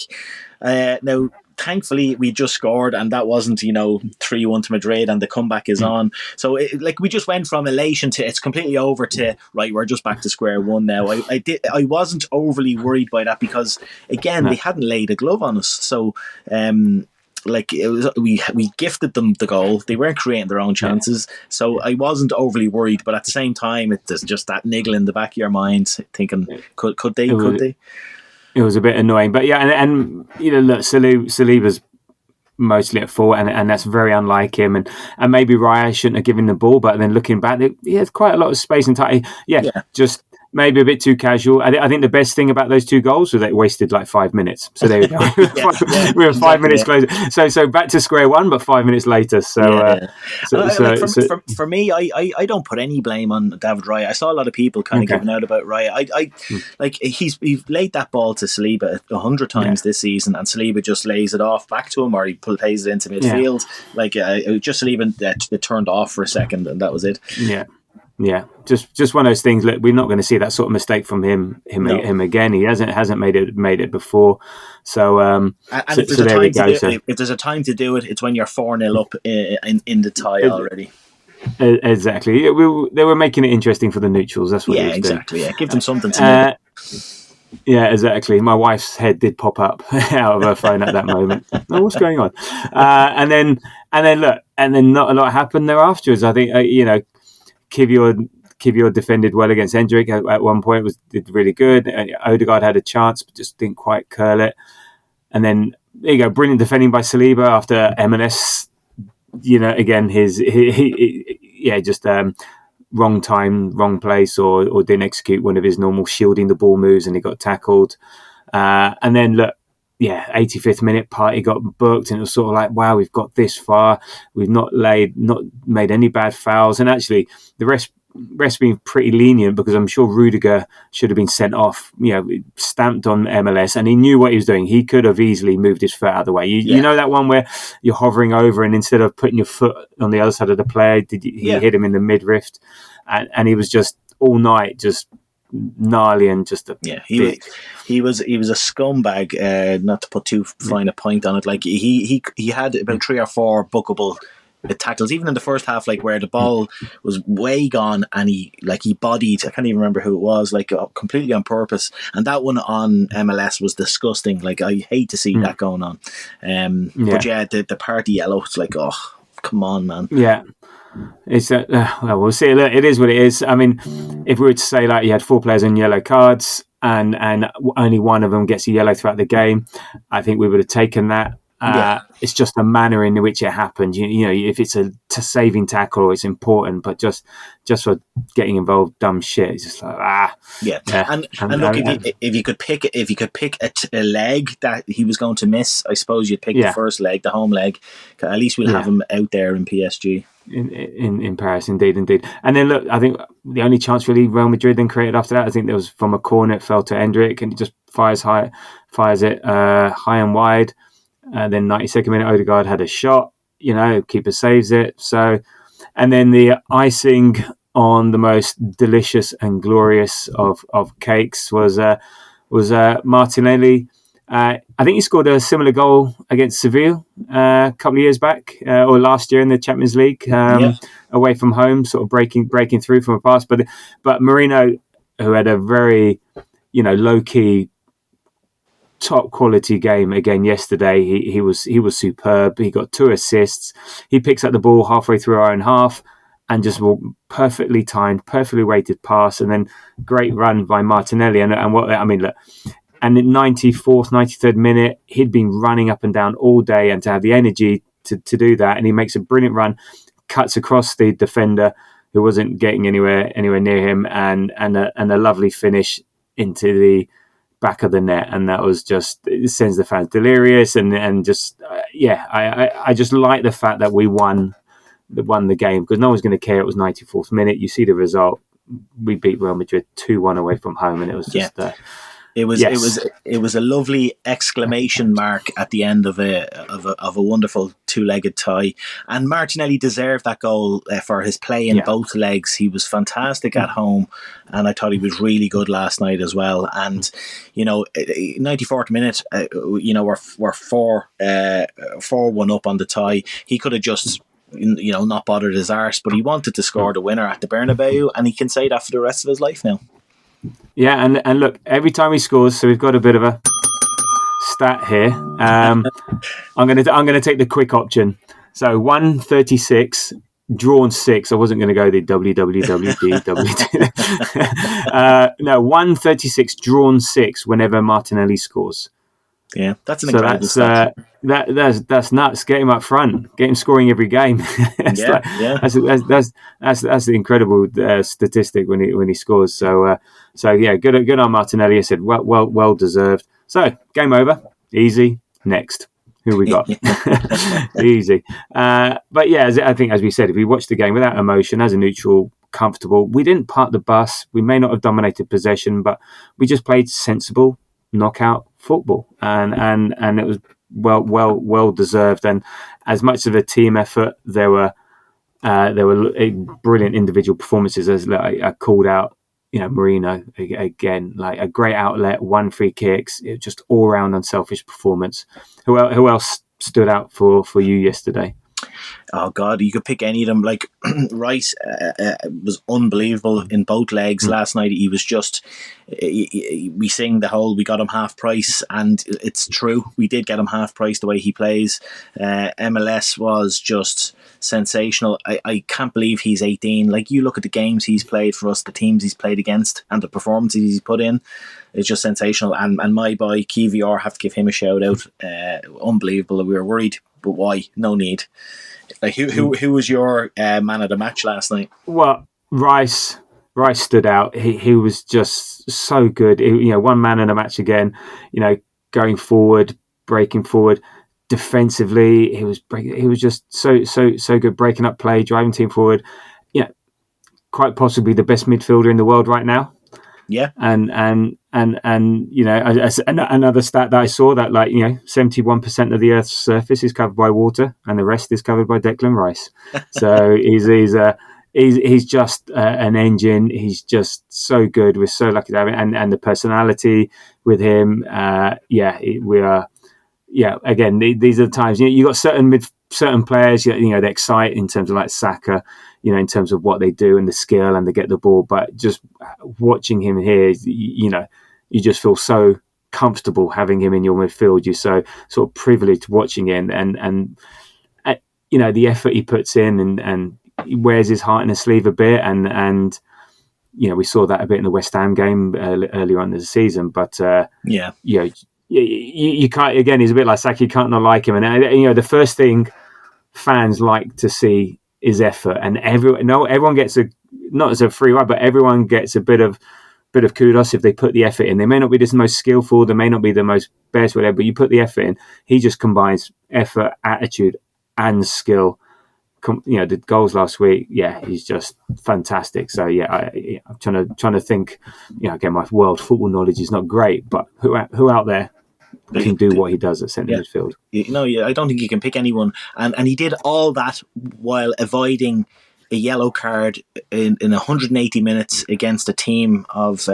S6: Now, thankfully, we just scored, and that wasn't 3-1 to Madrid, and the comeback is on. So we just went from elation to it's completely over to right. We're just back to square one now. I wasn't overly worried by that because again they hadn't laid a glove on us. So like it was, we gifted them the goal. They weren't creating their own chances, so I wasn't overly worried. But at the same time, there's just that niggle in the back of your mind, thinking, could they? Could they?
S5: It was a bit annoying, but yeah, and look, Saliba's mostly at fault, and that's very unlike him. And maybe Raya shouldn't have given the ball, but then looking back, he had quite a lot of space and time. Yeah, just maybe a bit too casual. I think the best thing about those two goals was they wasted like 5 minutes. So there we go. We were 5 minutes closer. So back to square one, but 5 minutes later.
S6: For me, I don't put any blame on David Raya. I saw a lot of people kind of giving out about Raya. Like he's laid that ball to Saliba 100 times this season, and Saliba just lays it off back to him, or he plays it into midfield. Like just Saliba that turned off for a second, and that was it.
S5: Yeah, just one of those things. Look, we're not going to see that sort of mistake from him again. He hasn't made it before. So if
S6: there's a time to do it, it's when you're 4-0 up in the tie already.
S5: Exactly. They were making it interesting for the neutrals. That's what.
S6: Yeah, exactly. Yeah, give them something to do.
S5: Yeah, exactly. My wife's head did pop up out of her phone at that moment. Oh, what's going on? And then not a lot happened there afterwards. I think Kivior defended well against Hendrick at one point, did really good. Odegaard had a chance, but just didn't quite curl it. And then there you go, brilliant defending by Saliba after MLS. Again, just wrong time, wrong place, or didn't execute one of his normal shielding the ball moves, and he got tackled. And then 85th minute, Partey got booked, and it was sort of like, wow, we've got this far, we've not made any bad fouls, and actually the rest being pretty lenient, because I'm sure Rudiger should have been sent off, stamped on MLS, and he knew what he was doing. He could have easily moved his foot out of the way. You know that one where you're hovering over, and instead of putting your foot on the other side of the player, he hit him in the midriff, and he was just all night just gnarly and just
S6: he was a scumbag, not to put too fine a point on it. Like he had about 3 or 4 bookable tackles, even in the first half, like where the ball was way gone, and he bodied, I can't even remember who it was, like completely on purpose. And that one on MLS was disgusting. Like I hate to see that going on. But the party yellow, it's like, oh, come on, man.
S5: It's we'll see. Look, it is what it is. I mean, if we were to say like you had 4 players on yellow cards and only one of them gets a yellow throughout the game, I think we would have taken that. It's just the manner in which it happened. If it's a saving tackle, it's important, but just for getting involved, dumb shit. It's just like
S6: And look, if you could pick a leg that he was going to miss, I suppose you'd pick the first leg, the home leg. At least we'll have him out there in PSG.
S5: In Paris, indeed. And then look, I think the only chance really Real Madrid then created after that, I think there was from a corner, it fell to Hendrick, and he just fires it high and wide. And then 92nd minute, Odegaard had a shot. Keeper saves it. So, and then the icing on the most delicious and glorious of cakes was Martinelli. I think he scored a similar goal against Seville a couple of years back, or last year in the Champions League, away from home, sort of breaking through from a pass. But Marino, who had a very low key, top quality game again yesterday, he was superb. He got 2 assists. He picks up the ball halfway through our own half and just perfectly timed, perfectly weighted pass, and then great run by Martinelli. And what I mean, look. And in 94th, 93rd minute, he'd been running up and down all day, and to have the energy to do that, and he makes a brilliant run, cuts across the defender who wasn't getting anywhere near him, and a lovely finish into the back of the net, and that was just, it sends the fans delirious, and just I just like the fact that we won the game, because no one's going to care. It was 94th minute. You see the result. We beat Real Madrid 2-1 away from home, and it was just. It was a lovely exclamation mark at the end of a wonderful 2-legged tie, and Martinelli deserved that goal for his play in both legs. He was fantastic at home, and I thought he was really good last night as well. And 94th minute, we're 4-1 up on the tie. He could have just not bothered his arse, but he wanted to score the winner at the Bernabéu, and he can say that for the rest of his life now. Yeah, and look, every time he scores, so we've got a bit of a stat here. I'm gonna take the quick option. So 136 drawn 6. I wasn't going to go the WWWD. No, 136 drawn 6 whenever Martinelli scores.
S6: Yeah, that's an incredible
S5: stat. That's nuts. Get him up front. Get him scoring every game. That's the incredible statistic when he scores. So yeah, good on Martinelli. I said well deserved. So game over. Easy. Next. Who we got? Easy. But yeah, I think as we said, if we watched the game without emotion, as a neutral, comfortable, we didn't park the bus. We may not have dominated possession, but we just played sensible knockout football, and it was well deserved. And as much of a team effort, there were brilliant individual performances. As I called out, Marino again, like a great outlet, 1 free kicks, it was just all round unselfish performance. Who else stood out for you yesterday?
S6: Oh God, you could pick any of them. Like Rice was unbelievable in both legs last night. He was just, we sing the whole, we got him half price, and it's true. We did get him half price the way he plays. MLS was just sensational. I can't believe he's 18. Like, you look at the games he's played for us, the teams he's played against, and the performances he's put in. It's just sensational. And my boy KVR, have to give him a shout out. Unbelievable. We were worried, but why? No need. Like, who was your man of the match last night?
S5: Well, Rice stood out. He was just so good. One man in a match again. Going forward, breaking forward, defensively, he was just so good, breaking up play, driving team forward. Quite possibly the best midfielder in the world right now.
S6: Yeah,
S5: and another stat that I saw, that 71% of the Earth's surface is covered by water, and the rest is covered by Declan Rice. So he's just an engine. He's just so good. We're so lucky to have him, and the personality with him. We are. Yeah, again, these are the times. You got certain players. They excite in terms of like Saka. In terms of what they do and the skill and they get the ball. But just watching him here, you just feel so comfortable having him in your midfield. You're so sort of privileged watching him, and the effort he puts in, and he wears his heart in his sleeve a bit. And we saw that a bit in the West Ham game earlier on in the season. But you can't. Again, he's a bit like Saka. You can't not like him. And the first thing fans like to see is effort, and everyone gets not as a free ride, but everyone gets a bit of kudos if they put the effort in. They may not be the most skillful, they may not be the most best, whatever, but you put the effort in. He just combines effort, attitude, and skill. The goals last week, he's just fantastic. So I'm trying to think. Again, my world football knowledge is not great, but who out there can do what he does at centre midfield?
S6: I don't think you can pick anyone. And he did all that while avoiding a yellow card in 180 minutes against a team of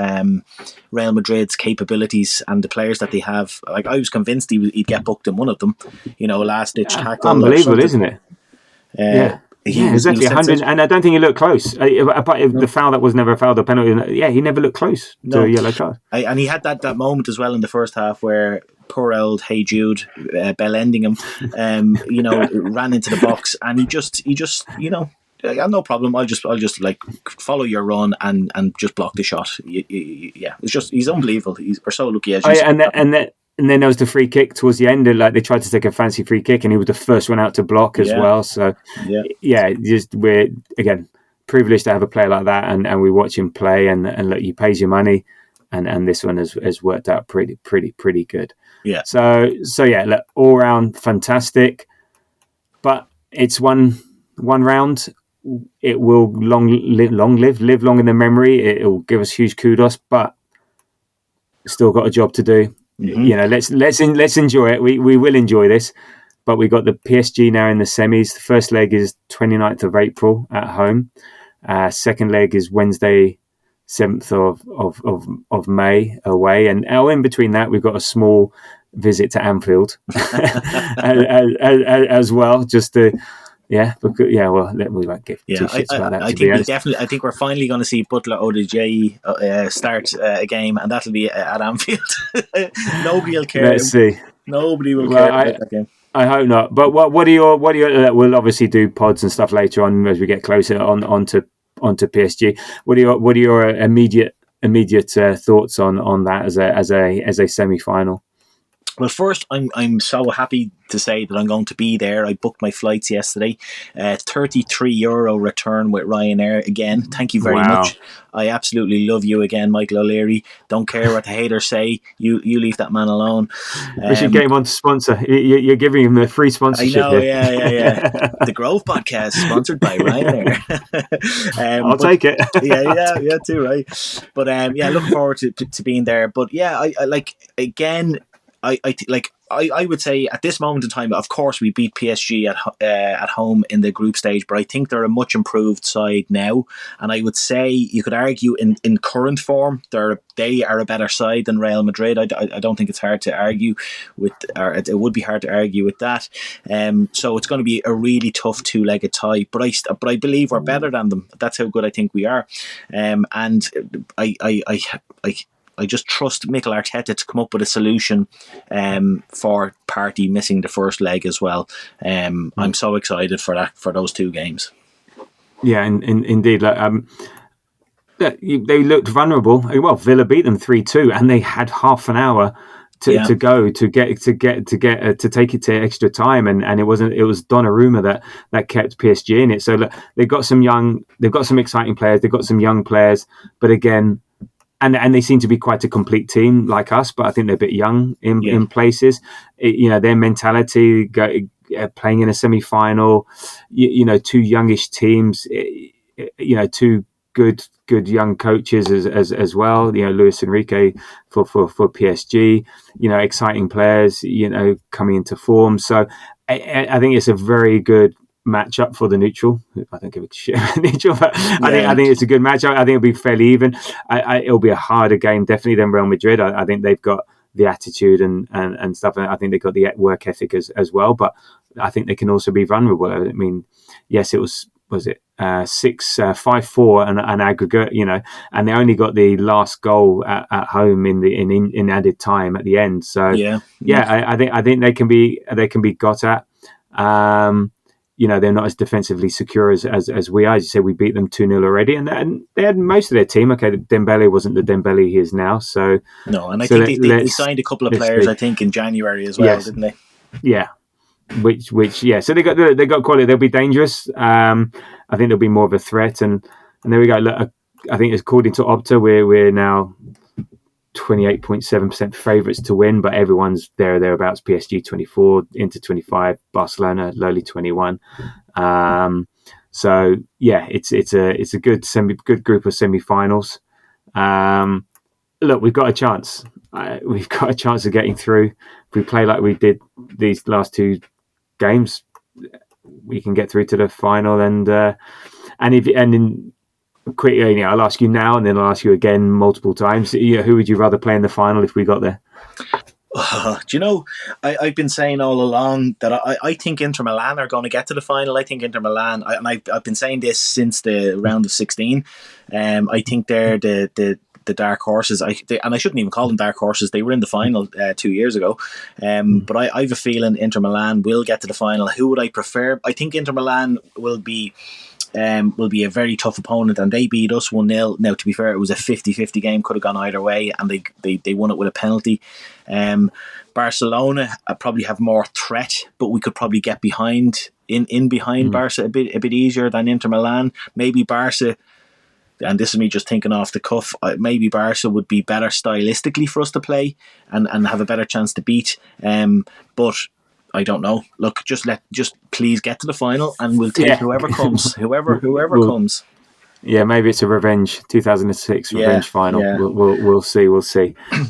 S6: Real Madrid's capabilities and the players that they have. Like, I was convinced he'd get booked in one of them. A last-ditch tackle.
S5: Unbelievable, isn't it? Exactly. 100, and I don't think he looked close. But the foul that was never a foul, the penalty, he never looked close to a yellow card.
S6: And he had that moment as well in the first half where poor old Hey Jude, bell-ending him, ran into the box, and he just I have no problem. I'll just like follow your run and just block the shot. It's just, he's unbelievable. We're so lucky.
S5: And then there was the free kick towards the end, and they tried to take a fancy free kick, and he was the first one out to block as well. So we're again privileged to have a player like that, and we watch him play, and look, he pays your money, and this one has worked out pretty good.
S6: Yeah.
S5: So look, all round fantastic, but it's one round. It will live long in the memory. It will give us huge kudos, but still got a job to do. Mm-hmm. Let's enjoy it. We will enjoy this, but we got the PSG now in the semis. The first leg is 29th of April at home. Second leg is Wednesday, 7th of May away, and in between that we've got a small visit to Anfield as well, just to. We won't give two shits about that.
S6: I think we're finally going to see Butler Odejayi start a game, and that'll be at Anfield. Nobody will care.
S5: Let's see.
S6: Nobody will care about that game.
S5: I hope not. But what are your we'll obviously do pods and stuff later on as we get closer onto PSG. What are your immediate thoughts on that as a semi-final?
S6: Well, first, I'm so happy to say that I'm going to be there. I booked my flights yesterday. €33 return with Ryanair again. Thank you very much. I absolutely love you again, Michael O'Leary. Don't care what the haters say. You leave that man alone.
S5: We should get him on to sponsor. You're giving him a free sponsorship.
S6: I know, yeah. The Grove Podcast, sponsored by Ryanair.
S5: I'll take it.
S6: yeah, too, right? But looking forward to being there. But yeah, I like again. I would say at this moment in time, of course, we beat PSG at home in the group stage, but I think they're a much improved side now. And I would say you could argue in current form, they are a better side than Real Madrid. I don't think it's hard to argue with, or it would be hard to argue with that. So it's going to be a really tough two-legged tie. But I believe we're better than them. That's how good I think we are. And I just trust Mikel Arteta to come up with a solution for Partey missing the first leg as well. I'm so excited for those two games.
S5: Yeah, indeed. They looked vulnerable. Well, Villa beat them 3-2, and they had half an hour to go to take it to extra time, and it was Donnarumma that kept PSG in it. So look, they've got some exciting players, they've got some young players, but again. And they seem to be quite a complete team like us, but I think they're a bit young in places. Their mentality, playing in a semi-final, two youngish teams, two good young coaches as well. Luis Enrique for PSG, exciting players, coming into form. So I think it's a very good match up for the neutral. I don't give a shit neutral, but I think it's a good match up. I think it'll be fairly even. It'll be a harder game definitely than Real Madrid. I think they've got the attitude and stuff, and I think they've got the work ethic as well. But I think they can also be vulnerable. I mean, yes, it was it 6-5-4 an aggregate, and they only got the last goal at home in added time at the end. So I think they can be got at. They're not as defensively secure as we are. As you said, we beat them 2-0 already, and they had most of their team. Okay, Dembele wasn't the Dembele he is now. So
S6: no, and I think they signed a couple of players. I think in January as well, didn't they?
S5: Yeah, which. So they got quality. They'll be dangerous. I think they'll be more of a threat. And there we go. Look, I think according to Opta, we're now 28.7% favourites to win, but everyone's thereabouts. PSG 24, Inter 25, Barcelona lowly 21. So yeah, it's a good group of semi-finals. Look, we've got a chance. We've got a chance of getting through. If we play like we did these last two games, we can get through to the final. Quickly, I'll ask you now, and then I'll ask you again multiple times. Who would you rather play in the final if we got there?
S6: Do you know, I've been saying all along that I think Inter Milan are going to get to the final. I think Inter Milan, I've been saying this since the round of 16. I think they're the dark horses. And I shouldn't even call them dark horses. They were in the final 2 years ago. But I have a feeling Inter Milan will get to the final. Who would I prefer? I think Inter Milan will be a very tough opponent, and they beat us 1-0. Now, to be fair, it was a 50-50 game, could have gone either way, and they won it with a penalty. Barcelona probably have more threat, but we could probably get behind Barca a bit easier than Inter Milan. Maybe Barca, and this is me just thinking off the cuff, maybe Barca would be better stylistically for us to play and have a better chance to beat. But I don't know. Look, just please get to the final, and we'll take whoever comes. Whoever comes.
S5: Yeah, maybe it's a revenge 2006 revenge final. Yeah. We'll see.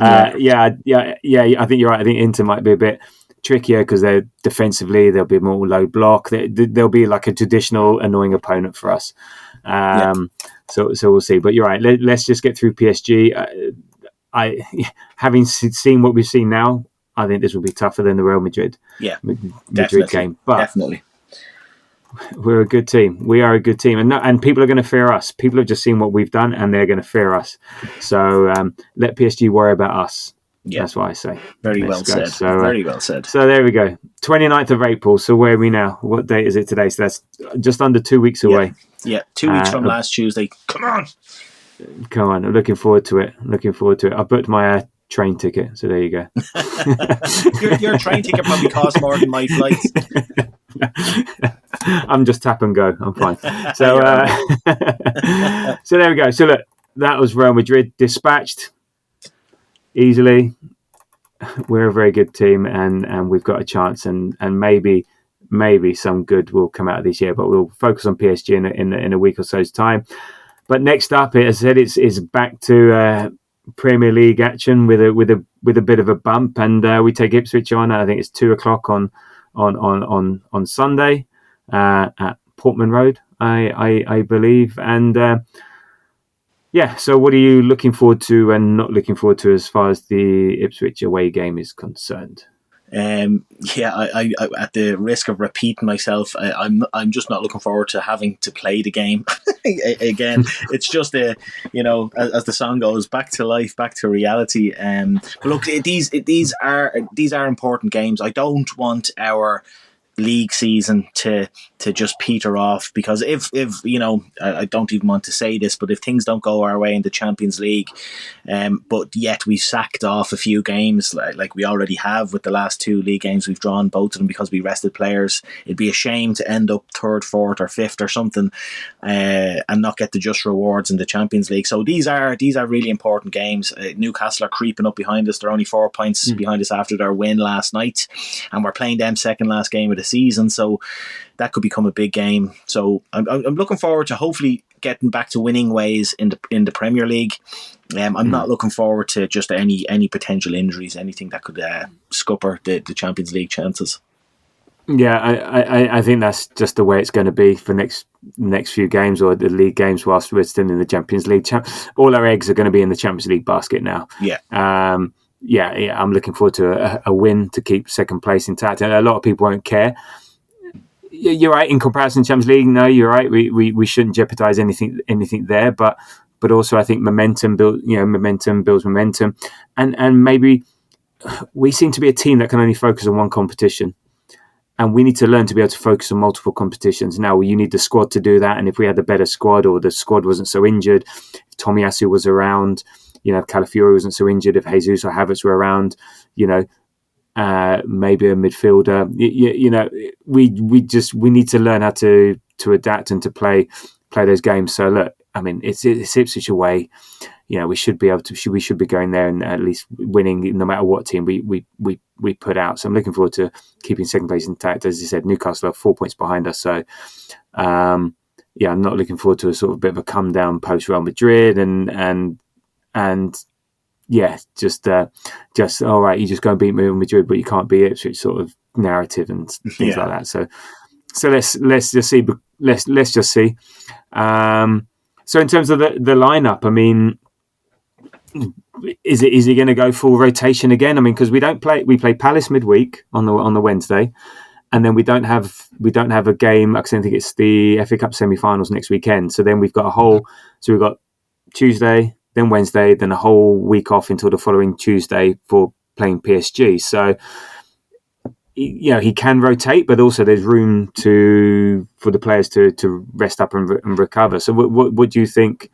S5: I think you're right. I think Inter might be a bit trickier because they're defensively they'll be more low block. They'll be like a traditional annoying opponent for us. So we'll see. But you're right. Let's just get through PSG. Having seen what we've seen now, I think this will be tougher than the Real Madrid game. But definitely, we're a good team. We are a good team, and people are going to fear us. People have just seen what we've done, and they're going to fear us. So let PSG worry about us.
S6: Yeah.
S5: That's what I say.
S6: Very
S5: Let's
S6: well
S5: go.
S6: said.
S5: So,
S6: Very well said.
S5: So there we go. 29th of April. So where are we now? What date is it today? So that's just under 2 weeks away.
S6: Yeah, 2 weeks from last Tuesday. Come on.
S5: I'm looking forward to it. I booked my train ticket. So there you go.
S6: Your train ticket probably costs more than my flights.
S5: I'm just tap and go. I'm fine. So, so there we go. So look, that was Real Madrid dispatched easily. We're a very good team, and we've got a chance, and maybe some good will come out of this year. But we'll focus on PSG in a week or so's time. But next up, as I said, it's back to Premier League action with a bit of a bump, and we take Ipswich on. I think it's 2:00 on Sunday at Portman Road, I believe, and. So what are you looking forward to and not looking forward to as far as the Ipswich away game is concerned?
S6: I at the risk of repeating myself, I'm just not looking forward to having to play the game again. It's just as the song goes, back to life, back to reality. But look, these are important games. I don't want our league season to just peter off, because if I don't even want to say this, but if things don't go our way in the Champions League, but yet we've sacked off a few games like we already have with the last 2 league games we've drawn, both of them because we rested players, it'd be a shame to end up 3rd, 4th or 5th or something and not get the just rewards in the Champions League. So these are really important games. Newcastle are creeping up behind us. They're only 4 points behind us after their win last night, and we're playing them second last game of the season, so that could become a big game. So I'm looking forward to hopefully getting back to winning ways in the Premier League. I'm not looking forward to just any potential injuries, anything that could scupper the Champions League chances.
S5: Yeah, I think that's just the way it's going to be for next few games, or the league games, whilst we're still in the Champions League. All our eggs are going to be in the Champions League basket now.
S6: Yeah.
S5: I'm looking forward to a win to keep second place intact, and a lot of people won't care. You're right, in comparison to Champions League. No, you're right. We shouldn't jeopardize anything there, but also I think momentum builds momentum, and maybe we seem to be a team that can only focus on one competition. And we need to learn to be able to focus on multiple competitions. Now, you need the squad to do that. And if we had a better squad, or the squad wasn't so injured, if Tomiyasu was around, if Calafiori wasn't so injured, if Jesus or Havertz were around, maybe a midfielder, we need to learn how to adapt and to play those games. So look, I mean, it's Ipswich away. We should be going there and at least winning, no matter what team we put out. So I'm looking forward to keeping second place intact. As you said, Newcastle are 4 points behind us. So I'm not looking forward to a sort of bit of a come down post Real Madrid just all right, you just go and beat Real Madrid, but you can't beat Ipswich sort of narrative and things like that. So let's just see. Let's just see. So in terms of the lineup, I mean, is he going to go full rotation again? I mean, because we play Palace midweek on the Wednesday, and then we don't have a game. I think it's the FA Cup semi-finals next weekend. So then we've got we've got Tuesday, then Wednesday, then a whole week off until the following Tuesday for playing PSG. So he can rotate, but also there's room for the players to rest up and recover. So what do you think?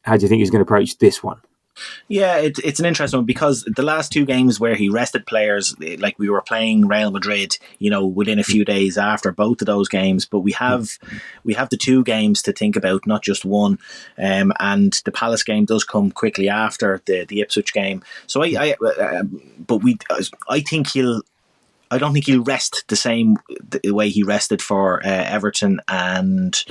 S5: How do you think he's going to approach this one?
S6: Yeah, it's an interesting one, because the last 2 games where he rested players, like we were playing Real Madrid, within a few days after both of those games, but we have the 2 games to think about, not just one, and the Palace game does come quickly after the Ipswich game. So I don't think he'll rest the way he rested for Everton and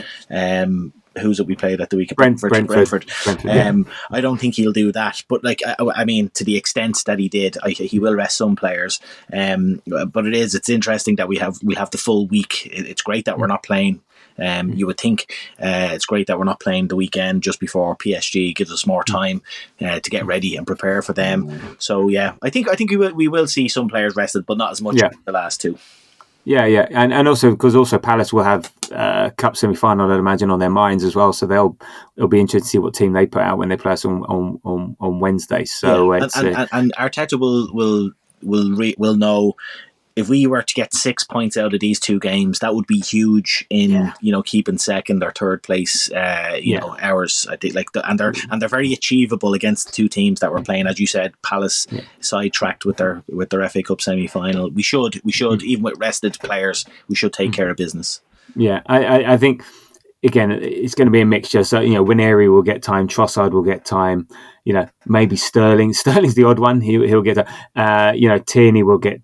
S6: who's it we played at the week? Brentford. I don't think he'll do that, but I mean, to the extent that he did, he will rest some players. But it's interesting that we have the full week. It's great that we're not playing. You would think it's great that we're not playing the weekend just before PSG. Gives us more time to get ready and prepare for them. So yeah, I think we will see some players rested, but not as much as the last 2.
S5: Yeah, and also because Palace will have cup semi-final, I'd imagine, on their minds as well. So it'll be interesting to see what team they put out when they play us on Wednesday. So
S6: and Arteta will know. If we were to get 6 points out of these two games, that would be huge in keeping second or third place. Ours, I think, and they're very achievable against the two teams that we're playing. As you said, Palace sidetracked with their FA Cup semi final. We should even with rested players, we should take care of business.
S5: Yeah, I think again it's going to be a mixture. So Wineri will get time, Trossard will get time. Maybe Sterling. Sterling's the odd one. He'll get Tierney will get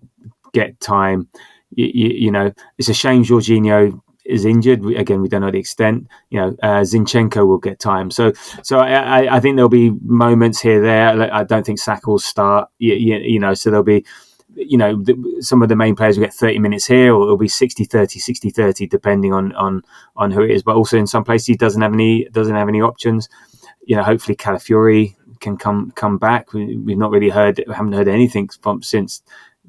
S5: time. It's a shame Jorginho is injured. We don't know the extent. Zinchenko will get time. So I think there'll be moments here there. I don't think Saka will start. So there'll be some of the main players will get 30 minutes here, or it'll be 60-30 depending on who it is. But also in some places he doesn't have any options. Hopefully Calafiori can come back. We've not really haven't heard anything since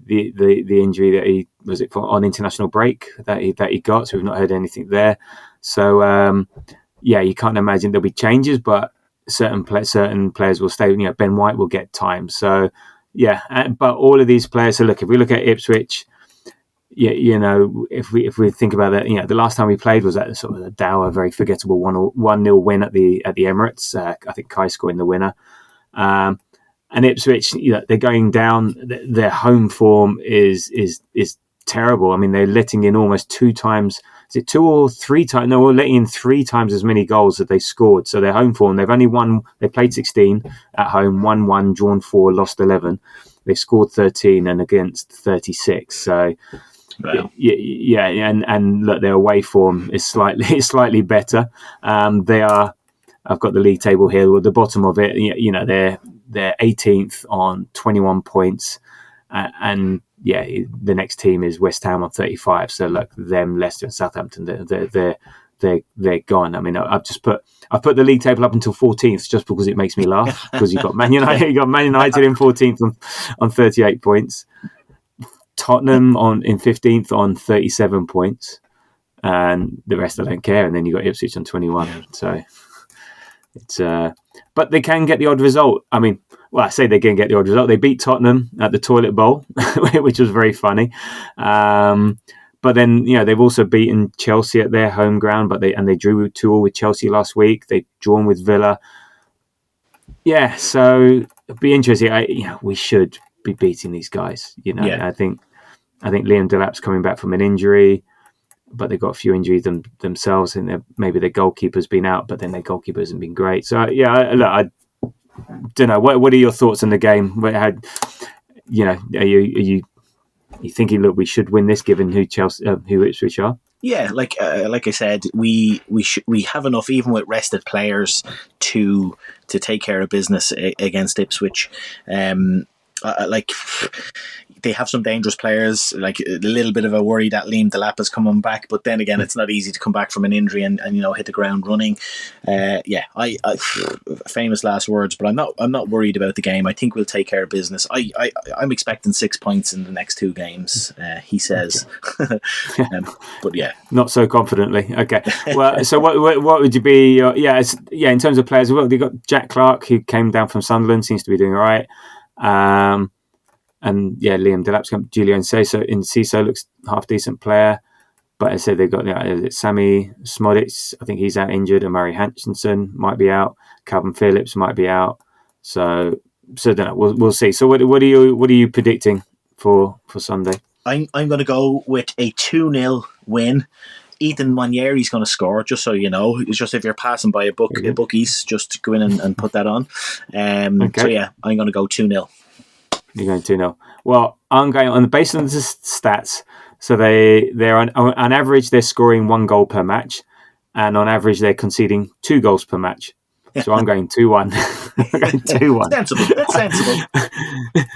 S5: the injury that he on international break that he got, so we've not heard anything there. So you can't imagine there'll be changes, but certain players will stay. Ben White will get time. So but all of these players. So look, if we look at Ipswich, if we think about that, the last time we played was at sort of a dour, very forgettable 1-0 win at the Emirates. I think Kai scoring the winner. And Ipswich, they're going down. Their home form is terrible. I mean, they're letting in almost 2 times. Is it 2 or 3 times? No, we're letting in 3 times as many goals that they scored. So their home form, they've only won. They played 16 at home, won 1, drawn 4, lost 11. They scored 13 and against 36. So
S6: wow.
S5: And look, their away form is slightly better. They are. I've got the league table here. At the bottom of it, they're 18th on 21 points, and the next team is West Ham on 35. So look, them, Leicester and Southampton, they're gone. I mean, I've put the league table up until 14th just because it makes me laugh, because you've got Man United, in 14th on 38 points, Tottenham in 15th on 37 points, and the rest I don't care. And then you've got Ipswich on 21. So it's but they can get the odd result. I mean, I say they can get the odd result. They beat Tottenham at the Toilet Bowl, which was very funny. But then, they've also beaten Chelsea at their home ground, but they drew 2-2 with Chelsea last week. They've drawn with Villa. Yeah, so it'll be interesting. We should be beating these guys. I think Liam Delap's coming back from an injury, but they've got a few injuries themselves, and maybe their goalkeeper's been out, but then their goalkeeper hasn't been great. So I don't know. What are your thoughts on the game? Are you thinking, look, we should win this given who Ipswich are?
S6: Yeah, like I said, we have enough, even with rested players, to take care of business against Ipswich. They have some dangerous players, like a little bit of a worry that Liam Delap is coming back, but then again, it's not easy to come back from an injury and hit the ground running. I famous last words, but I'm not worried about the game. I think we'll take care of business. I'm expecting 6 points in the next 2 games, he says. But
S5: not so confidently. Okay, well, so what would you be? In terms of players, well, they got Jack Clark, who came down from Sunderland, seems to be doing all right. And Liam Delap's come. Julian Ciso looks half decent player, but I said they've got Sammy Smodic. I think he's out injured, and Murray Hutchinson might be out. Calvin Phillips might be out. So don't know. We'll see. So what are you predicting for Sunday?
S6: I'm going to go with a 2-0 win. Ethan Nwaneri's going to score, just so you know. It's just if you're passing by a bookies, just go in and put that on. Okay. So I'm going to go 2-0.
S5: You're going 2-0. Well, I'm going on the basis of the stats. So they're on average they're scoring 1 goal per match, and on average they're conceding 2 goals per match. So I'm going 2-1. I'm going 2-1.
S6: Sensible. That's sensible.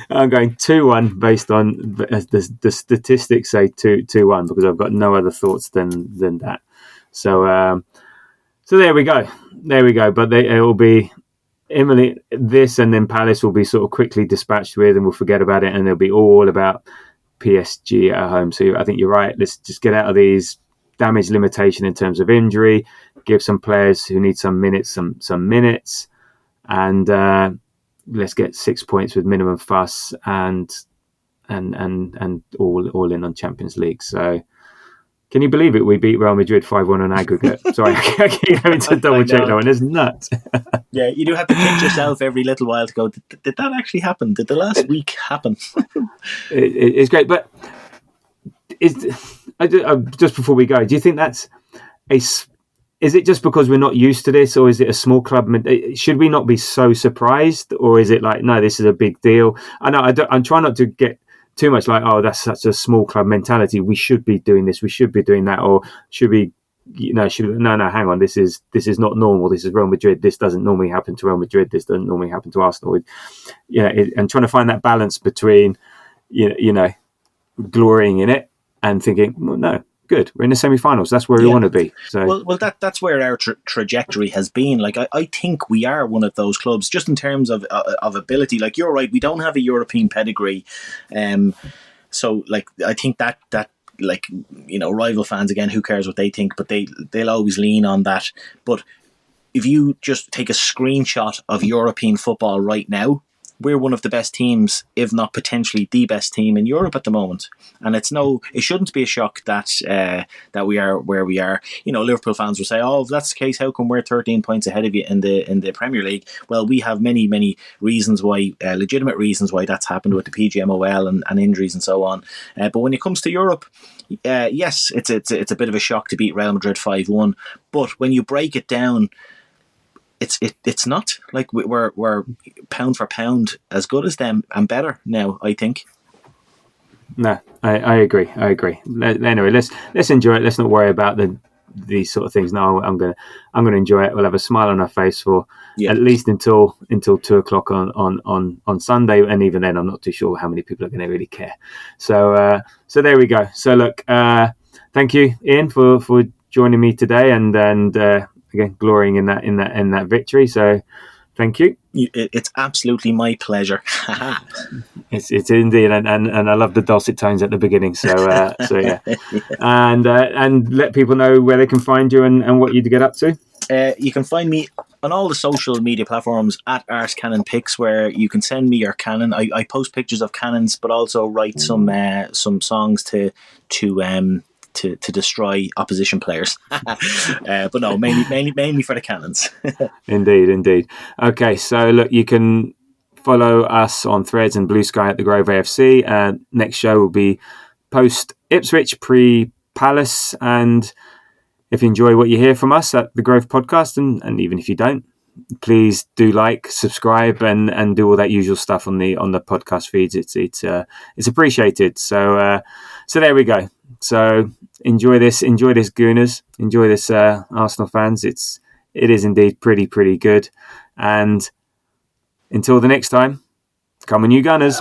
S5: I'm going 2-1 based on the statistics say 2-1 because I've got no other thoughts than that. So there we go. But it will be this, and then Palace will be sort of quickly dispatched with, and we'll forget about it, and it'll be all about PSG at home. So I think you're right. Let's just get out of these damage limitation in terms of injury, give some players who need some minutes some minutes, and let's get 6 points with minimum fuss and all in on Champions League. So can you believe it? We beat Real Madrid 5-1 on aggregate. Sorry, I keep having to double check that one. It's nuts.
S6: Yeah, you do have to pinch yourself every little while to go, did that actually happen? Did the last week happen?
S5: It's great. But just before we go, do you think that's is it just because we're not used to this, or is it a small club? Should we not be so surprised, or is it like, no, this is a big deal? I know I'm trying not to get too much like, oh, that's such a small club mentality. We should be doing this. We should be doing that. Or should we, no, hang on. This is not normal. This is Real Madrid. This doesn't normally happen to Real Madrid. This doesn't normally happen to Arsenal. And trying to find that balance between, glorying in it and thinking, well, no, good. We're in the semi-finals. That's where we want to be. So,
S6: well, that's where our trajectory has been. Like, I think we are one of those clubs, just in terms of ability. Like, you're right, we don't have a European pedigree, so like I think that like, rival fans, again, who cares what they think? But they'll always lean on that. But if you just take a screenshot of European football right now, we're one of the best teams, if not potentially the best team in Europe at the moment. And it shouldn't be a shock that we are where we are. Liverpool fans will say, "Oh, if that's the case, how come we're 13 points ahead of you in the Premier League?" Well, we have many, many reasons why, legitimate reasons why that's happened with the PGMOL and injuries and so on. But when it comes to Europe, yes, it's a bit of a shock to beat Real Madrid 5-1. But when you break it down, it's not like we're pound for pound as good as them and better now, I think.
S5: No, I agree. Anyway, let's enjoy it. Let's not worry about these sort of things. No, I'm gonna enjoy it. We'll have a smile on our face for at least until 2:00 on Sunday, and even then, I'm not too sure how many people are going to really care. So there we go. So look, thank you, Ian, for joining me today, and again, glorying in that victory. So, thank you.
S6: It's absolutely my pleasure.
S5: It's indeed, and I love the dulcet tones at the beginning. So yeah, and let people know where they can find you and what you get up to.
S6: You can find me on all the social media platforms at @ArsCannonPics, where you can send me your cannon. I post pictures of cannons, but also write some songs to destroy opposition players. But no, mainly for the cannons.
S5: Indeed. Okay, so look, you can follow us on Threads and Blue Sky at the Grove AFC. Next show will be post Ipswich, pre Palace, and if you enjoy what you hear from us at the Grove Podcast, and even if you don't, please do like, subscribe, and do all that usual stuff on the podcast feeds. It's appreciated. So there we go. So enjoy this, Gooners. Enjoy this, Arsenal fans. It is indeed pretty good. And until the next time, come on, you Gunners.